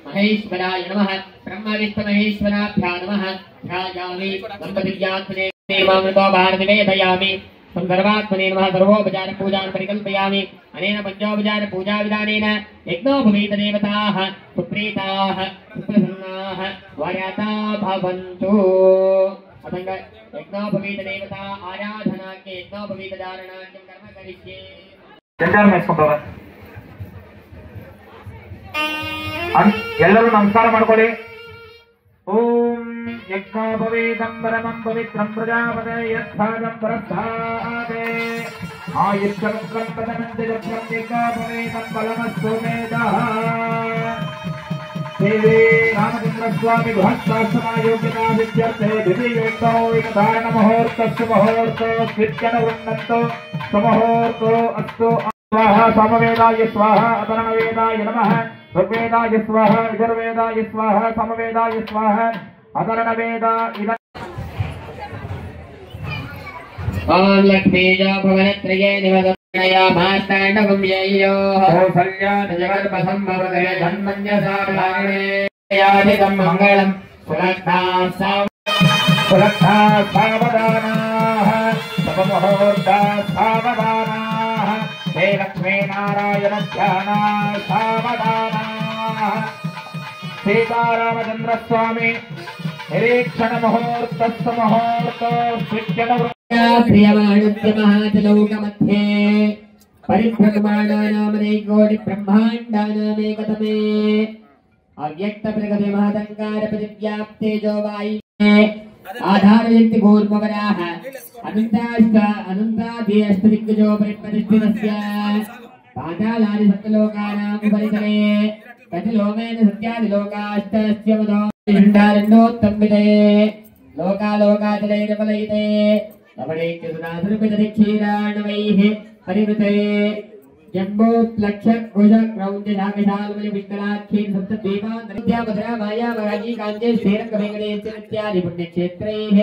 महेश्वराय नमः ब्रह्मविष्णुमहेश्वराभ्यां नमः ध्यायामि दम्पतिव्यात्मने देवामृतो भारनिवेदयामि संदर्भात्मने नमः सर्वोपचार पूजां परिकल्पयामि अनेन पंचोपचार पूजा विधानेन यज्ञो भवेत् देवताः सुप्रीताः सुप्रसन्नाः वरता भवन्तु अतंग यज्ञो भवेत् देवता आराधना के यज्ञो भवेत् धारणाख्यं कर्म करिष्ये ಎಲ್ಲರೂ ನಮಸ್ಕಾರ ಮಾಡ್ಕೊಳ್ಳಿ. ಓಂ ಯಜ್ಞೋಪವೇದಂ ಪರಮಂ ಪವಿತ್ರಂ ಪ್ರಜಾಪತೆ ಯತ್ಸಾದಂ ಪರಸ್ಥಾದೆ ಆಯುಷ್ಯಂ ಪದಮಂತೆ ಜಪ್ಯಂ ಯಜ್ಞೋಪವೇದಂ ಫಲಮಸ್ತು ಮೇಧಃ. ದೇವೇ ರಾಮಚಂದ್ರ ಸ್ವಾಮಿ ಗೃಹಸ್ಥಾಶ್ರಮಯೋಗ್ಯತಾ ವಿದ್ಯರ್ಥೆ ದಿವ್ಯೇಕೋ ಧಾರಣ ಮುಹೂರ್ತಸ್ಸು ಮುಹೂರ್ತೋ ಕೀರ್ತನ ವೃಂದಂತೋ ಸಮುಹೂರ್ತೋ ಅಸ್ತು. स्वाहा सामवेदाय स्वाहा अथर्वणवेदाय नमः ऋग्वेदाय स्वाहा यजुर्वेदाय स्वाहा सामवेदाय स्वाहा अथर्वणवेदाय ओम लक्ष्मीजा भुवनत्रये निवसया मार्ताण्डवं ययोः कौसल्या जगर्भसंभवते धन्वन्यसाधारणे यादिदं मङ्गलम् सुलग्ना सावधानाः शुभमुहूर्ता सावधानाः हे लक्ष्मी नारायण ध्याना सावधानाः सीतारामचंद्र स्वामी निरीक्षण मुहूर्त प्रियमाणस्य महाजलौकमध्ये परिभ्रममाणानामनेकोटि ब्रह्माण्डानामेकतमे अव्यक्त प्रगति महदंकार परिव्याप्तेजो वायुने आधारयुक्ति घोर्मवराः अनन्तादि अष्टदिग्गजो परिप्रतिष्ठितस्य पातालादि सप्तलोकानां परितले प्रतिलोमेन सत्यादिलोकाष्टस्य मदो षण्डारण्योत्तम्बिते लोकालोकाचलैरवलयिते लवणैक्यसुधासुरपितरिक्षीराणवैः परिवृते जम्बोत्लक्ष घोष क्रौञ्च शाकशालमलि विष्कलाक्षीन् सप्तद्वीपान् नद्यामधुरा माया मराजी काञ्चे श्रीरङ्गवेङ्कटेश्वर इत्यादि पुण्यक्षेत्रैः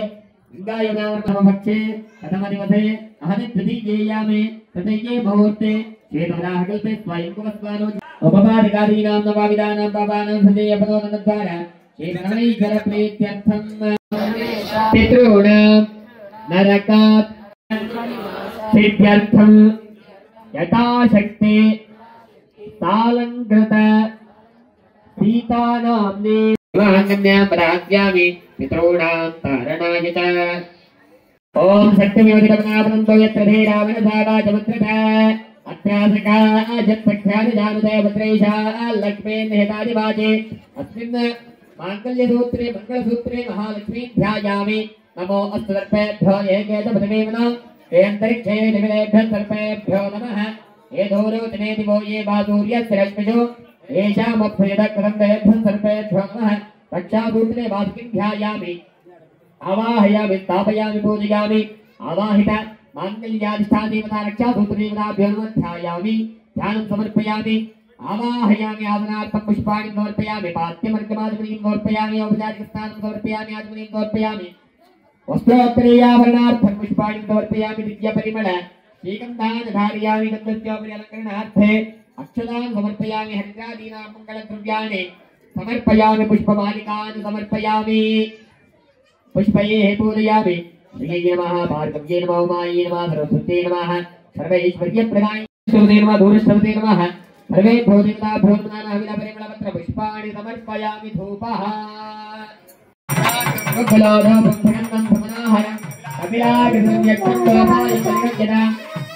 गङ्गायमुनापक्षे कथमदिवसे अहनि तृतीयेयामे तृतीये मुहूर्ते श्वेतवराहकल्पे स्वयंकुमस्वानो उपपादिकादीनां नवाविदानां पापानां सञ्जयपदोनद्वारा श्रीगणैश्वरप्रीत्यर्थं पितॄणां नरकात् सिद्ध्यर्थं यथाशक्ति सालंकृत सीतानाम्ने विवाहकन्यां प्रदास्यामि पितॄणां तारणाय च ओम सत्यमेवदिकमनापदन्तो यत्र धे रावणसावाचमत्रता अत्रासका अजत्सख्यादिजानुदय भद्रेशा लक्ष्मीर्निहितादिवाचे अस्मिन् माङ्गल्यसूत्रे मङ्गलसूत्रे महालक्ष्मी ध्यायामि नमो अस्तु सर्पेभ्यो एकेतपदमेव न हे अंतरिक्षे निमिलेभ्यः सर्पेभ्यो नमः हे धूरोचने दिवो ये बासूर्यस्य रश्मिषु येषामभ्युदकृतम्भेभ्यः सर्पेभ्यो नमः रक्षासूत्रे वासुकिं ध्यायामि आवाहयामि स्थापयामि पूजयामि आवाहित माङ्गल्याधिष्ठादेवता रक्षासूत्रदेवताभ्यो नमः ध्यायामि ध्यानं समर्पयामि आवाहयामि आसनार्थं पुष्पाणि समर्पयामि पाद्यमर्घमादिपतिं समर्पयामि औपचारिकस्नानं समर्पयामि आचमनीं समर्पयामि वस्त्रोत्तरीयाभरणार्थं पुष्पाणि समर्पयामि दिव्यपरिमळ श्रीगन्धान् धारयामि गन्धस्योपरि अलङ्करणार्थे अक्षतान् समर्पयामि हरिद्रादीनां मङ्गलद्रव्याणि समर्पयामि पुष्पमालिकान् समर्पयामि पुष्पैः पूजयामि श्रीयै नमः भार्गव्यै नमः उमायै नमः सरस्वत्यै नमः सर्वैश्वर्यप्रदायै नमः दूरश्रवते नमः सर्वेभ्यो देवताभ्यो नमः हविलपरिमलपत्र पुष्पाणि समर्पयामि धूपः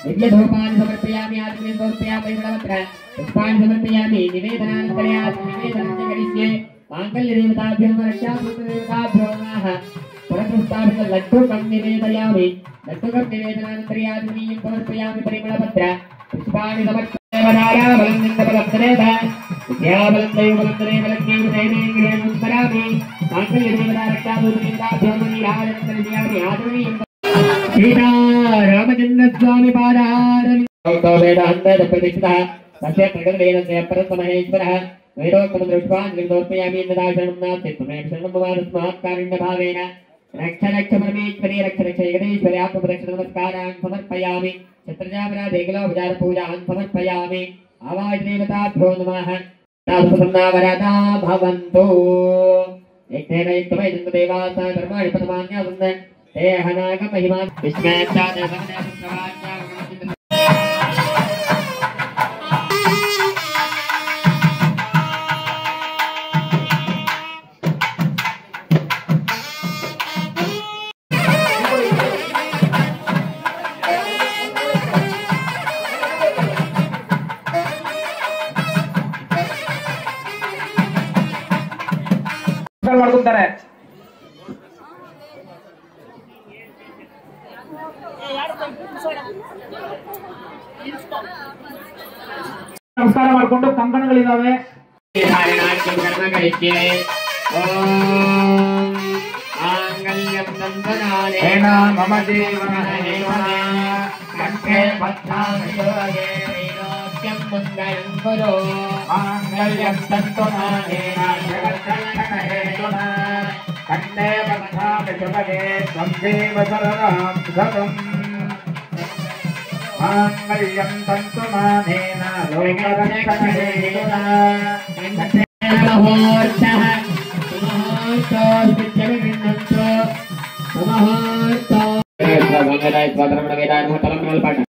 दिव्यधूपानि समर्पयामि आत्मने समर्पयामि परिमलपत्र पुष्पाणि समर्पयामि निवेदनान्तर्यात् करिष्ये माङ्गल्यदेवताभ्यो नमः रक्षासूत्रदेवताभ्यो नमः पुरस्ताभित लड्डुकं निवेदयामि लड्डुकं निवेदनान्तर्यात् समर्पयामि परिमलपत्र पुष्पाणि समर्पयामि सीतारामचंद्र स्वामी पादारविन्दं प्रतिष्ठितः तस्य प्रगटवेदस्य परमहेश्वरः वेदोक्तमद्रष्टान् समर्पयामि नदाशरणं नास्ति त्वमेव शरणं मम तस्मात् कारुण्यभावेन रक्ष रक्ष परमेश्वरी रक्ष रक्ष जगदीश्वरी आत्मरक्ष नमस्कारान् समर्पयामि छत्रजापराधेकलोपचारपूजान् समर्पयामि आवाजदेवताभ्यो नमः तावत्प्रसन्नावरदा भवन्तु एकतेन युक्तमयं देवासा धर्माणि पदमान्यासन् ते हनागमहिमा विष्णुचादसमनप्रवाच्या ಮಾಡ್ಕೊಂತಾರೆ ನಮಸ್ಕಾರ ಮಾಡಿಕೊಂಡು ಕಂಕಣಗಳಿದಾವೆ ಮಮ ಜೀವನ ಕಂಠೆ मांगल्यं तन्तु नानेन जगत्कल्पहेतुना कण्ठे बध्नामि शुभगे त्वं देव शरणं शतम् मांगल्यं तन्तु नानेन लोकरक्षणहेतुना ಪಾಠ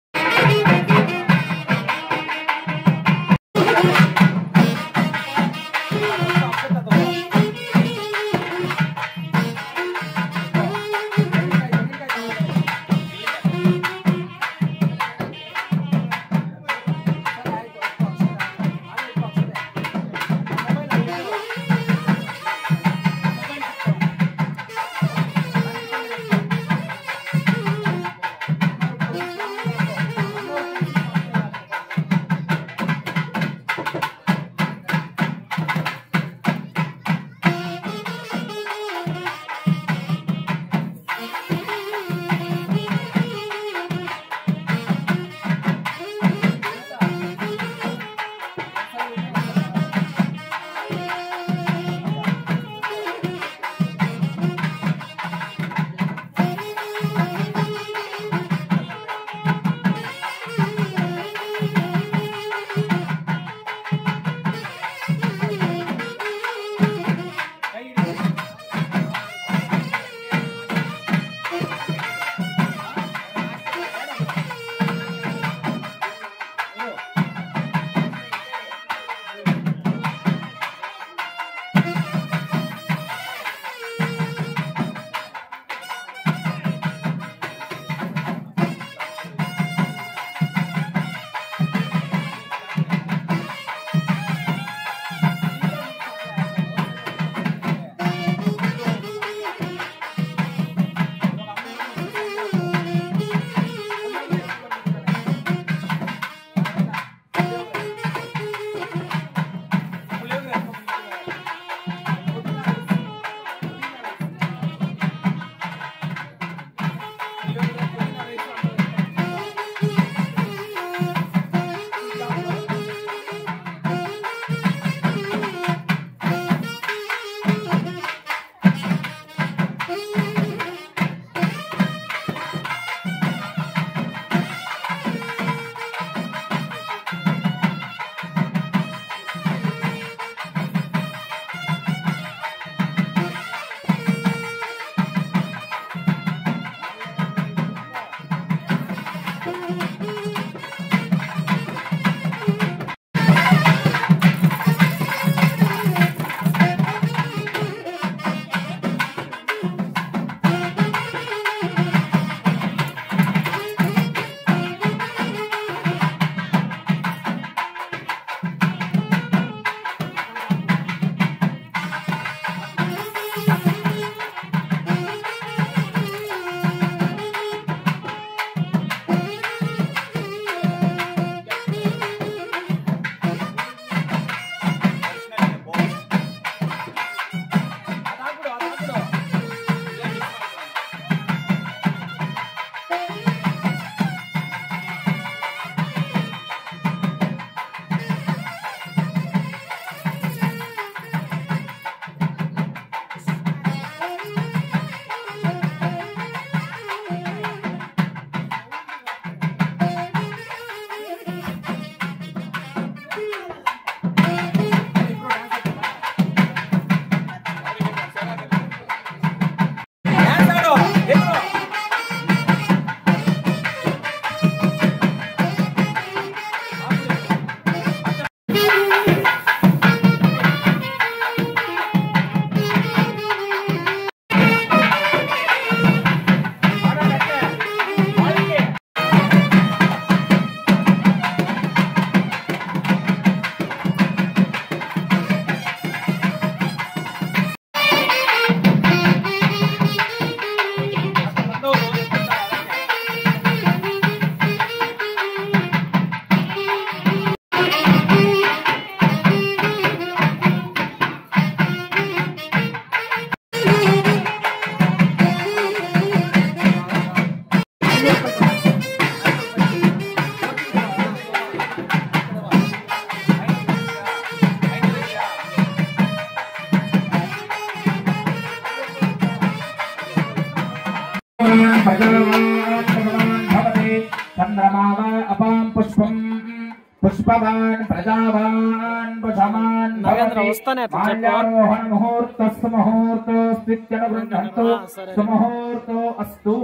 पुष्पवान् प्रजावान् पशमान् नगेंद्र वस्ताने माल्यारोहण मुहूर्तस्य मुहूर्तोऽस्त्वित्यनुगृह्णन्तु सुमुहूर्तो अस्तु।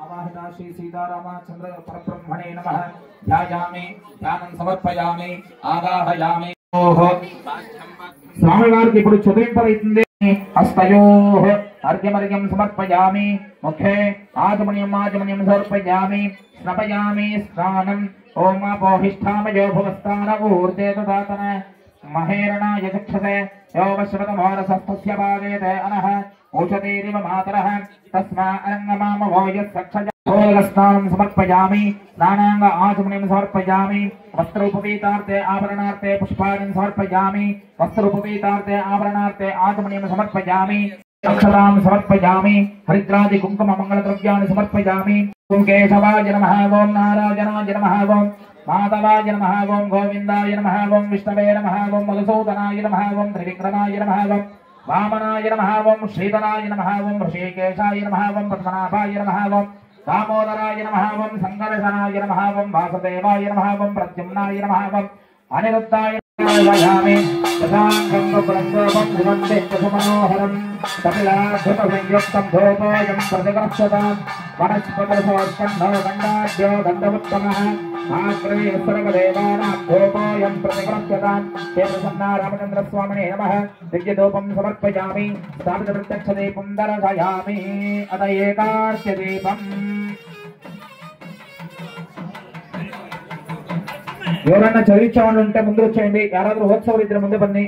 आवाहिता श्री सीतारामचंद्र परब्रह्मणे नमः। ध्यायामि ध्यानं समर्पयामि आवाहयामि। स्वामी वारिकी इप्पुडु चुदिंपलैतुंदी। हस्तयोः अर्घ्यमर्घ्यं समर्पयामि। मुखे आचमनीयं समर्पयामि। स्नापयामि स्नानम्। ओम अपोहिष्ठामयो भुवस्तान ऊर्जे ददातन महेरणाय चक्षसे यो वश्वतमोरसस्तस्य पादेते अनः औषधेरिव मातरः तस्मा अरङ्गमामवो यत्सक्षज। स्नानं समर्पयामि। स्नानाङ्ग आचमनीयं समर्पयामि। वस्त्रोपवीतार्थे आभरणार्थे पुष्पाणि समर्पयामि। वस्त्रोपवीतार्थे आभरणार्थे आचमनीयं समर्पयामि। अक्षतां समर्पयामि। हरिद्रादि कुङ्कुम मंगलद्रव्याणि समर्पयामि। ओम केशवाय नमः। ओम नारायणाय नमः। ओम माधवाय नमः। ओम गोविन्दाय नमः। ओम विष्णवे नमः। ओम मधुसूदनाय नमः। ओम त्रिविक्रमाय नमः। ओम वामनाय नमः। ओम श्रीधराय नमः। ओम ऋषिकेशाय नमः। ओम पद्मनाभाय नमः। ओम दामोदराय नमः। ओम संकर्षणाय नमः। ओम वासुदेवाय नमः। ओम प्रद्युम्नाय नमः। ओम अनिरुद्धाय नमः। तदाङ्गं प्रङ्गोपं सुमनोहरं कपिलाद्भुतसंयुक्तं धूपोऽयं प्रतिगच्छताम्। वनस्पतिसोत्पन्नो गण्डाढ्यो गन्धमुत्तमः आग्रे सर्वदेवानां धूपोऽयं प्रतिगच्छताम्। ते प्रसन्ना रामचन्द्रस्वामिने नमः। दिव्यधूपं समर्पयामि। स्थापितप्रत्यक्षदीपं दर्शयामि। अत एकार्त्यदीपम्। ఎవరన్నా చదివించే వాళ్ళు ఉంటే ముందు వచ్చేయండి. యారాದರೂ ఓత్సవాలు ఇద్దరు ముందు బన్ని.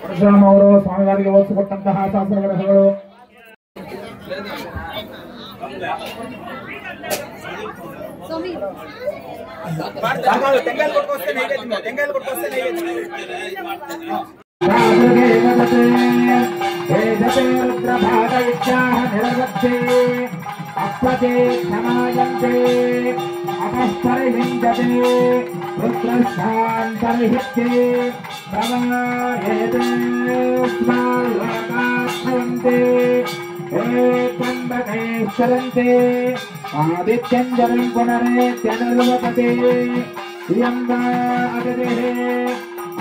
ಪರಶುರಾಮ ಅವರು ಸ್ವಾಮಿವಾರಿಗೆ ಓದಿಸಿಕೊಟ್ಟಂತಹ ಶಾಸ್ತ್ರಗಳು अपचे क्षमायन्ते अपस्परिहिञ्जते रुद्रस्थान्तर्हिते प्रवायते स्माल्लोकाश्रवन्ते त्र्यम्बकेश्वरन्ते आदित्यञ्जलिं पुनरेत्यनुर्वपते इयं वा अतिथिः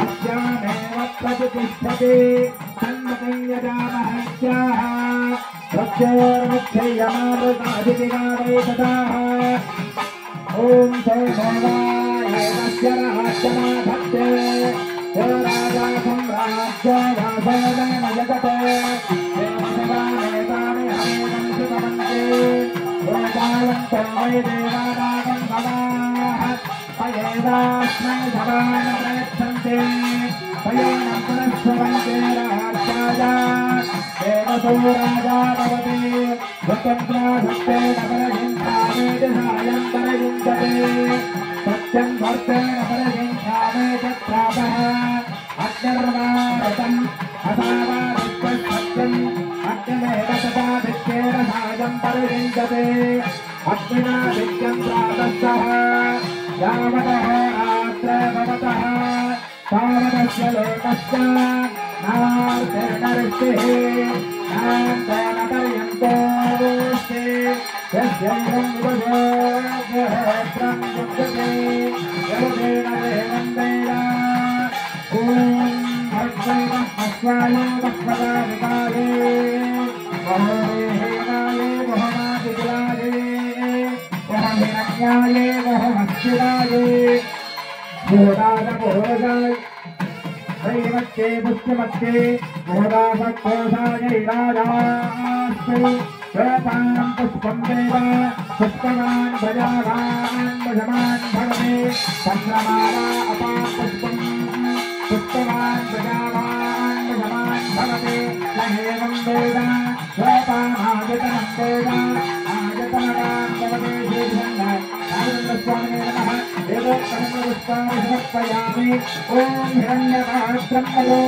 अस्यामेव प्रतिष्ठते सन्मतिं यजामहस्याः रक्षोर्मुख्ययमारुतादितिगावैतदाः ॐ सोमोवाय तस्य रहस्यमाधत्ते यो राजा सम्राज्यवासोदन जगते देवसदानेतानि हरेदं सुतमन्ते योगायन्तो वै देवानागं भवाः अयेदास्मै भवान् प्रयच्छन्ते तयोनं पुनस्वरन्ते रहस्याय देवसो राजा भवति स्वतन्त्राधत्ते नवरहिंसामेति सायं परयुञ्जते सत्यं भर्ते नवरहिंसामेति प्रापः अग्निर्वारतम् असावादित्यसत्यम् अग्निमेव तदादित्येन सायं परयुञ्जते अग्निनादित्यं प्रातः यावतः रात्रे भवतः तावदस्य लोकस्य नार्तेन ऋष्टिः नान्तेन पर्यन्तोऽस्ति यस्यैवं विदुषोऽग्रहेत्रं युज्यते यमुदेन देवं वेद ॐ भर्गवः अस्वायो वक्पदा विकाले वहोदेहेनाये वहमादिलाये वहमिरण्याये वहमस्तिलाये भूदानपुरोगाय दैवत्ये पुष्यमत्ये मोदासत्कोशायै राजास्मै श्वेतां पुष्पं देव पुष्पवान् भजावान् भजमान् भवते चन्द्रमाला अपां पुष्पं पुष्पवान् भजावान् भजमान् भवते न एवं वेद श्वेतामायतनं वेद आयतनवान् भवते श्रीधन्यस्वामिने नमः। देवोत्तमपुष्पाणि समर्पयामि। ॐ हिरण्यकात्रम्बलो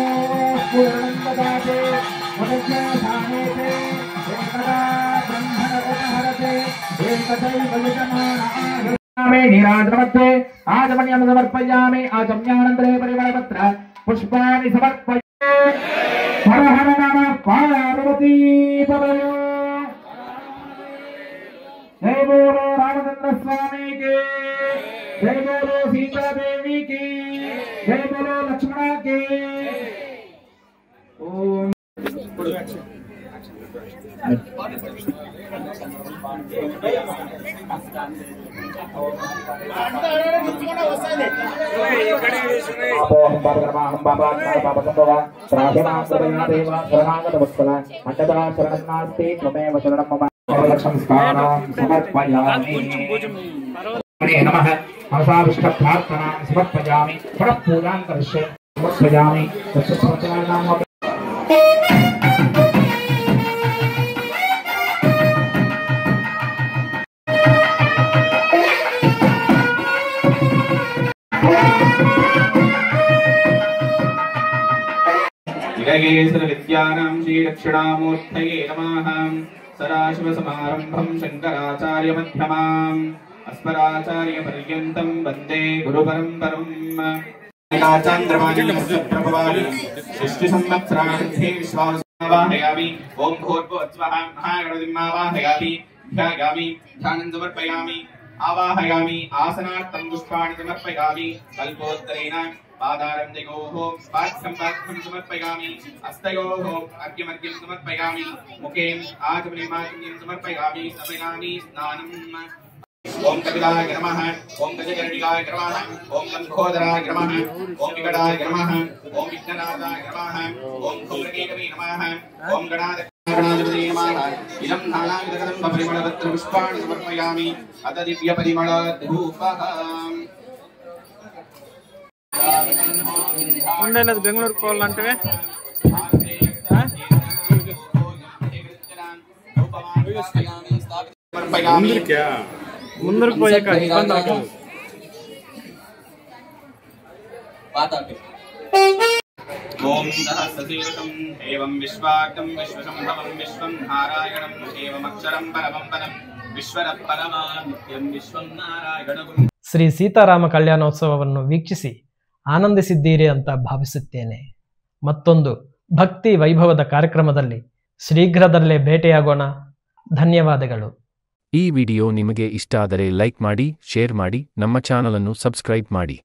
पूर्णं ददाते मुदज्ञासानेते एकदा ब्रह्मणोपहरते एकदैव यजमानः नीराजनमध्ये आचमनीयं समर्पयामि। आचम्यानन्तरे परिमलपत्र पुष्पाणि समर्पयामि। हर हर नमः पार्वती पवयो जय बोलो रामचंद्र स्वामी की, जय बोलो सीता देवी की, जय बोलो लक्ष्मण की। ओम नमः हंसाविष्ट प्रार्थना समर्पयामि पुनः पूजां करिष्ये समर्पयामि विद्यानां श्रीदक्षिणामूर्तये नमः। सदाशिवसमारम्भं शङ्कराचार्यमध्यमाम् अस्मदाचार्यपर्यन्तं वन्दे गुरुपरम्परम्। सृष्टिसंवत्सरार्थे विश्वासमावाहयामि। ॐ भूर्भुवस्वः महागणपतिम् आवाहयामि। ध्यायामि ध्यानं समर्पयामि। आवाहयामि आसनार्थं पुष्पाणि समर्पयामि। कल्पोत्तरेण पादारं दिगोः पाठ्यं समर्पयामि। हस्तयोः अर्घ्यमर्घ्यं समर्पयामि। मुखे आचमनीमाचमनीं समर्पयामि। समयामि स्नानम्। ओम कपिलाय नमः। ओम गजकर्णिकाय नमः। ओम लंबोदराय नमः। ओम विकटाय नमः। ओम विघ्ननाथाय नमः। ओम धूम्रकेतवे नमः। ओम गणाधिपतये नमः। इदं नानाविधकलं परिमलपत्रपुष्पाणि समर्पयामि। अत दिव्यपरिमलधूपः। ఉండేది బెంగళూరుకు పోవాలంటే ముందరికి పోయాక ఇబ్బంది అవుతుంది. ओम सहस्रशीर्षं एवं विश्वाक्तं विश्वसंभवं विश्वं नारायणं एवमक्षरं परमं पदं विश्वरपरमा नित्यं विश्वं नारायणं। ಶ್ರೀ ಸೀತಾರಾಮ ಕಲ್ಯಾಣೋತ್ಸವವನ್ನು ವೀಕ್ಷಿಸಿ ಆನಂದಿಸಿದ್ದೀರಿ ಅಂತ ಭಾವಿಸುತ್ತೇನೆ. ಮತ್ತೊಂದು ಭಕ್ತಿ ವೈಭವದ ಕಾರ್ಯಕ್ರಮದಲ್ಲಿ ಶೀಘ್ರದಲ್ಲೇ ಭೇಟಿಯಾಗೋಣ. ಧನ್ಯವಾದಗಳು. ಈ ವಿಡಿಯೋ ನಿಮಗೆ ಇಷ್ಟ ಆದರೆ ಲೈಕ್ ಮಾಡಿ, ಶೇರ್ ಮಾಡಿ, ನಮ್ಮ ಚಾನಲ್ ಅನ್ನು ಸಬ್ಸ್ಕ್ರೈಬ್ ಮಾಡಿ.